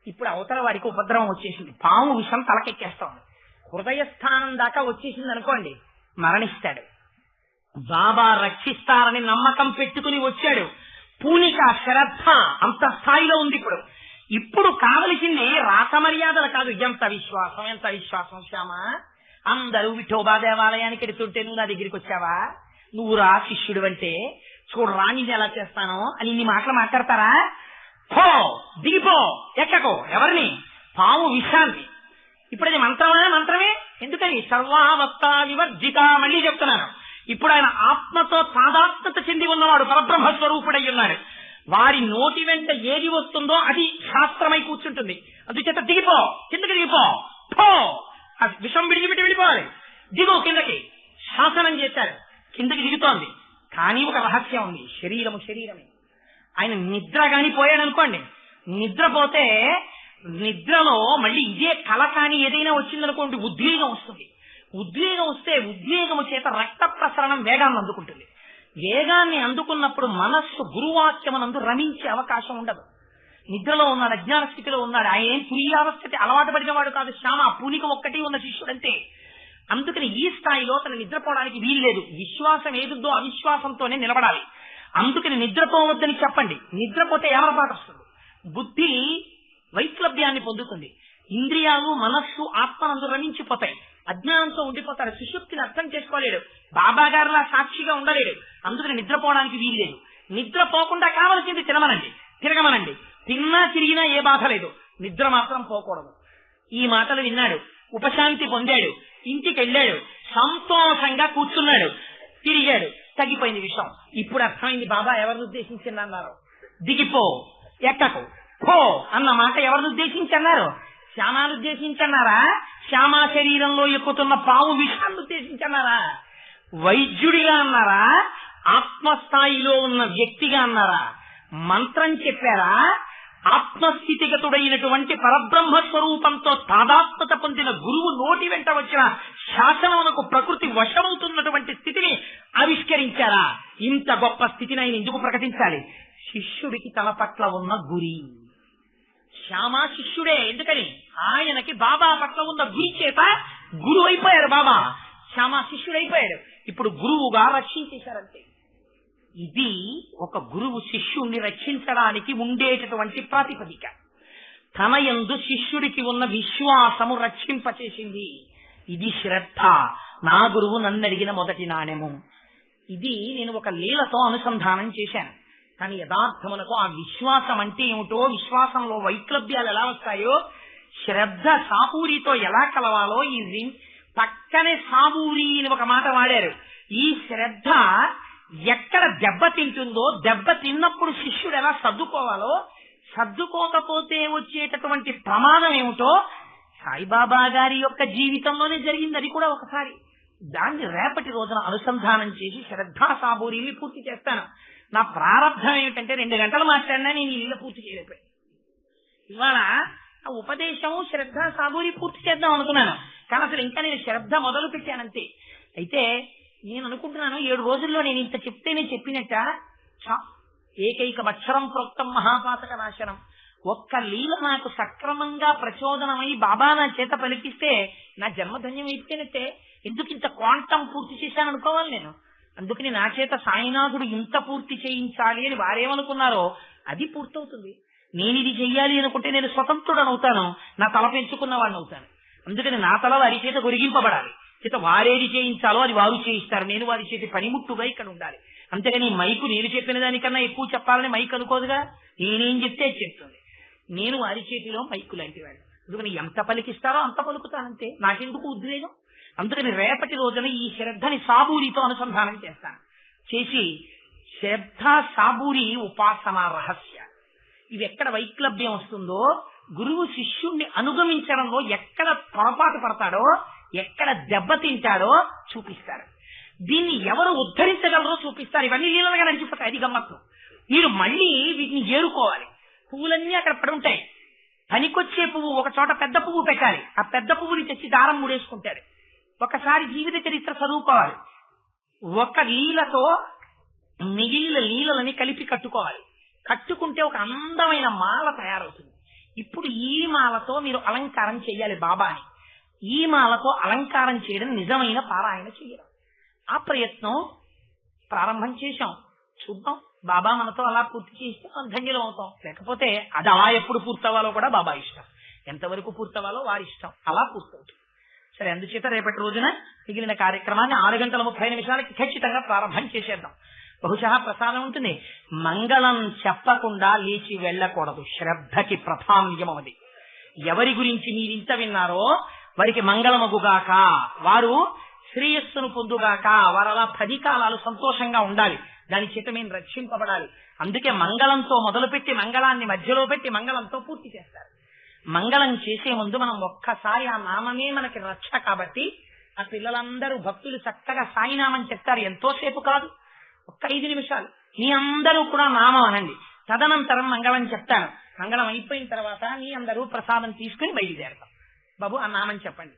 ఇప్పుడు అవతల వాడికి ఉపద్రవం వచ్చేసింది, పాము విషం తలకెక్కేస్తోంది, హృదయస్థానం దాకా వచ్చేసింది అనుకోండి, మరణిస్తాడు. బాబా రక్షిస్తారని నమ్మకం పెట్టుకుని వచ్చాడు, పూనిక శ్రద్ధ అంత స్థాయిలో ఉంది. ఇప్పుడు కావలసింది రాత మర్యాదలు కాదు, ఎంత విశ్వాసం శ్యామ. అందరూ విఠోబా దేవాలయానికి ఎడుతుంటే నువ్వు నా దగ్గరికి వచ్చావా, నువ్వు రా శిష్యుడు అంటే, చూడరా నేను ఎలా చేస్తానో అని ఇన్ని మాటలు మాట్లాడతారా? పో, దిగిపో, ఎక్కకో. ఎవరిని? పాము విషాన్ని. ఇప్పుడు అది మంత్రమే. ఎందుకని? సర్వావస్థ వివర్జిత. మళ్ళీ చెప్తున్నాను, ఇప్పుడు ఆయన ఆత్మతో తాదాత్మ్యత చెంది ఉన్నవాడు, పరబ్రహ్మస్వరూపుడై ఉన్నాడు. వారి నోటి వెంట ఏది వస్తుందో అది శాస్త్రమై కూర్చుంటుంది. అందుచేత దిగిపో, కిందకి దిగిపో, పో, ఆ విషం విడిచిపెట్టి వెళ్ళిపోవాలి, దిగు కిందకి. శాసనం చేశారు, కిందకి దిగుతోంది. కానీ ఒక రహస్యం ఉంది, శరీరమే. ఆయన నిద్ర గాని పోయాడు అనుకోండి, నిద్రపోతే నిద్రలో మళ్ళీ ఇదే కళ కానీ ఏదైనా వచ్చిందనుకోండి, ఉద్వేగం వస్తుంది. ఉద్వేగం వస్తే ఉద్వేగము చేత రక్త ప్రసరణం వేగాన్ని అందుకుంటుంది. వేగాన్ని అందుకున్నప్పుడు మనస్సు గురువాక్యమునందు రమించే అవకాశం ఉండదు. నిద్రలో ఉన్నాడు, అజ్ఞాన స్థితిలో ఉన్నాడు, ఆయన ఏం తురియావస్థకి అలవాటు పడిన వాడు కాదు. శ్యామ పూనిక ఒక్కటి ఉన్న శిష్యుడంతే. అందుకని ఈ స్థాయిలో తను నిద్రపోవడానికి వీల్లేదు. విశ్వాసం ఏదుందో అవిశ్వాసంతోనే నిలబడాలి. అందుకని నిద్రపోవద్దని చెప్పండి. నిద్రపోతే ఏమరపాట వస్తుంది. బుద్ధి వైక్లభ్యాన్ని పొందుతుంది. ఇంద్రియాలు, మనస్సు, ఆత్మనందు రమించిపోతాయి. అజ్ఞానంతో ఉండిపోతాడు. సుషుప్తిని అర్థం చేసుకోలేడు. బాబా గారిలా సాక్షిగా ఉండలేడు. అందుకని నిద్రపోవడానికి వీల్లేదు. నిద్రపోకుండా కావలసింది తిరగమనండి. తిన్నా తిరిగినా ఏ బాధ లేదు. నిద్ర మాత్రం పోకూడదు. ఈ మాటలు విన్నాడు. ఉపశాంతి పొందాడు. ఇంటికి వెళ్ళాడు. సంతోషంగా కూర్చున్నాడు. తిరిగాడు. తగ్గిపోయింది విషయం. ఇప్పుడు అర్థమైంది బాబా ఎవరిని ఉద్దేశించింది అన్నారు. దిగిపో, ఎక్కకు, పో అన్న మాట ఎవరిని ఉద్దేశించి అన్నారు? శ్యామాను ఉద్దేశించి అన్నారా? శ్యామా శరీరంలో ఎక్కుతున్న పాము విషయాన్ని ఉద్దేశించి అన్నారా? వైద్యుడిగా అన్నారా? ఆత్మస్థాయిలో ఉన్న వ్యక్తిగా అన్నారా? మంత్రం చెప్పారా? ఆత్మస్థితిగతుడైనటువంటి పరబ్రహ్మ స్వరూపంతో తాదాత్మత పొందిన గురువు నోటి వెంట వచ్చిన శాసనమునకు ప్రకృతి వశమవుతున్నటువంటి స్థితిని ఆవిష్కరించారా? ఇంత గొప్ప స్థితిని ఆయన ఎందుకు ప్రకటించాలి? శిష్యుడికి తన పట్ల ఉన్న గురి. శ్యామా శిష్యుడే. ఎందుకని? ఆయనకి బాబా పట్ల ఉన్న గురి చేత గురువు అయిపోయారు. బాబా శ్యామా శిష్యుడైపోయాడు. ఇప్పుడు గురువుగా రక్షించేశారంతే. ఇది ఒక గురువు శిష్యుణ్ణి రక్షించడానికి ఉండేటటువంటి ప్రాతిపదిక. తన యందు శిష్యుడికి ఉన్న విశ్వాసము రక్షింపచేసింది. ఇది శ్రద్ధ. నా గురువు నన్ను అడిగిన మొదటి నాణ్యము. ఇది నేను ఒక లీలతో అనుసంధానం చేశాను. కానీ యథార్థమునకు ఆ విశ్వాసం అంటే ఏమిటో, విశ్వాసంలో వైక్లభ్యాలు ఎలా వస్తాయో, శ్రద్ధ సాబూరితో ఎలా కలవాలో, ఈ పక్కనే సాబూరి అని ఒక మాట వాడారు. ఈ శ్రద్ధ ఎక్కడ దెబ్బతింటుందో, దెబ్బతిన్నప్పుడు శిష్యుడు ఎలా సర్దుకోవాలో, సర్దుకోకపోతే వచ్చేటటువంటి ప్రమాదం ఏమిటో సాయిబాబా గారి యొక్క జీవితంలోనే జరిగింది. అది కూడా ఒకసారి. దాన్ని రేపటి రోజున అనుసంధానం చేసి శ్రద్ధా సాబూరిని పూర్తి చేస్తాను. నా ప్రారంభం ఏమిటంటే 2 గంటలు మాట్లాడినా నేను ఇల్లు పూర్తి చేయలేకపోయాను. ఇవాళ ఆ ఉపదేశం శ్రద్ధా సాబూరి పూర్తి చేద్దాం అనుకున్నాను. కానీ అసలు ఇంకా నేను శ్రద్ధ మొదలు పెట్టానంతే. అయితే నేను అనుకుంటున్నాను 7 రోజుల్లో నేను ఇంత చెప్తేనే చెప్పినట్ట. ఏకైక అక్షరం ప్రోక్తం మహాపాతక నాశనం. ఒక్క లీల నాకు సక్రమంగా ప్రచోదనమై బాబా నా చేత పలికిస్తే నా జన్మధన్యం అయిపోయినట్టే. ఎందుకు ఇంత క్వాంటం పూర్తి చేశాను అనుకోవాలి నేను. అందుకని నా చేత సాయినాథుడు ఇంత పూర్తి చేయించాలి అని వారేమనుకున్నారో అది పూర్తవుతుంది. నేను ఇది చెయ్యాలి అనుకుంటే నేను స్వతంత్రుడని అవుతాను, నా తల పెంచుకున్న వాడిని అవుతాను. అందుకని నా తల వారి చేత గొరిగింపబడాలి. చేత వారేది చేయించాలో అది వారు చేయిస్తారు. నేను వారి చేతి పనిముట్టుగా ఇక్కడ ఉండాలి. అంతేగాని మైకు నేను చెప్పిన దానికన్నా ఎక్కువ చెప్పాలని మైక్ అనుకోదుగా. నేనేం చెప్తే చెప్తుంది. నేను వారి చేతిలో మైకు లాంటి వాడు. అందుకని ఎంత పలికిస్తారో అంత పలుకుతానంతే. నాకెందుకు ఉద్రేగం. అందుకని రేపటి రోజున ఈ శ్రద్ధని సాబూరితో అనుసంధానం చేస్తాను. చేసి శ్రద్ధ సాబూరి ఉపాసన రహస్య, ఇవి ఎక్కడ వైక్లభ్యం వస్తుందో, గురువు శిష్యుణ్ణి అనుగమించడంలో ఎక్కడ పొరపాటు పడతాడో, ఎక్కడ దెబ్బతింటాడో చూపిస్తారు. దీన్ని ఎవరు ఉద్ధరించగలరో చూపిస్తారు. ఇవన్నీ లీలలుగా నడిచిపోతాయి. అది గమ్మత్తు. మీరు మళ్ళీ వీటిని ఏరుకోవాలి. పువ్వులన్నీ అక్కడ పడి ఉంటాయి. పనికొచ్చే పువ్వు ఒక చోట పెద్ద పువ్వు పెట్టాలి. ఆ పెద్ద పువ్వుని తెచ్చి దారం ముడేసుకుంటాడు. ఒకసారి జీవిత చరిత్ర చదువుకోవాలి. ఒక లీలతో మిగిలిన లీలలని కలిపి కట్టుకోవాలి. కట్టుకుంటే ఒక అందమైన మాల తయారవుతుంది. ఇప్పుడు ఈ మాలతో మీరు అలంకారం చేయాలి బాబాని. ఈ మాలతో అలంకారం చేయడం నిజమైన పారాయణ చేయడం. ఆ ప్రయత్నం ప్రారంభం చేశాం. చూద్దాం, బాబా మనతో అలా పూర్తి చేస్తే మనం ధన్యులం అవుతాం. లేకపోతే అది అలా ఎప్పుడు పూర్తవ్వాలో కూడా బాబా ఇష్టం. ఎంతవరకు పూర్తవ్వాలో వారి ఇష్టం. అలా పూర్తవుతుంది. సరే, అందుచేత రేపటి రోజున మిగిలిన కార్యక్రమాన్ని 6:30 ఖచ్చితంగా ప్రారంభం చేసేద్దాం. బహుశా ప్రసాదం ఉంటుంది. మంగళం చెప్పకుండా లేచి వెళ్ళకూడదు. శ్రద్ధకి ప్రధాన్యం అది. ఎవరి గురించి మీరింత విన్నారో వారికి మంగళమగుగాక, వారు శ్రేయస్సును పొందుగాక, వారు అలా 10 కాలాలు సంతోషంగా ఉండాలి. దాని చేత మేము రక్షింపబడాలి. అందుకే మంగళంతో మొదలుపెట్టి మంగళాన్ని మధ్యలో పెట్టి మంగళంతో పూర్తి చేస్తారు. మంగళం చేసే ముందు మనం ఒక్కసారి ఆ నామమే మనకి రక్ష కాబట్టి ఆ పిల్లలందరూ భక్తులు చక్కగా సాయినామం చెప్తారు. ఎంతోసేపు కాదు, ఒక్క 5 నిమిషాలు. మీ అందరూ కూడా నామం అనండి. తదనంతరం మంగళం చెప్తాను. మంగళం అయిపోయిన తర్వాత మీ అందరూ ప్రసాదం తీసుకుని బయలుదేరతాం. బాబు ఆ నామం చెప్పండి.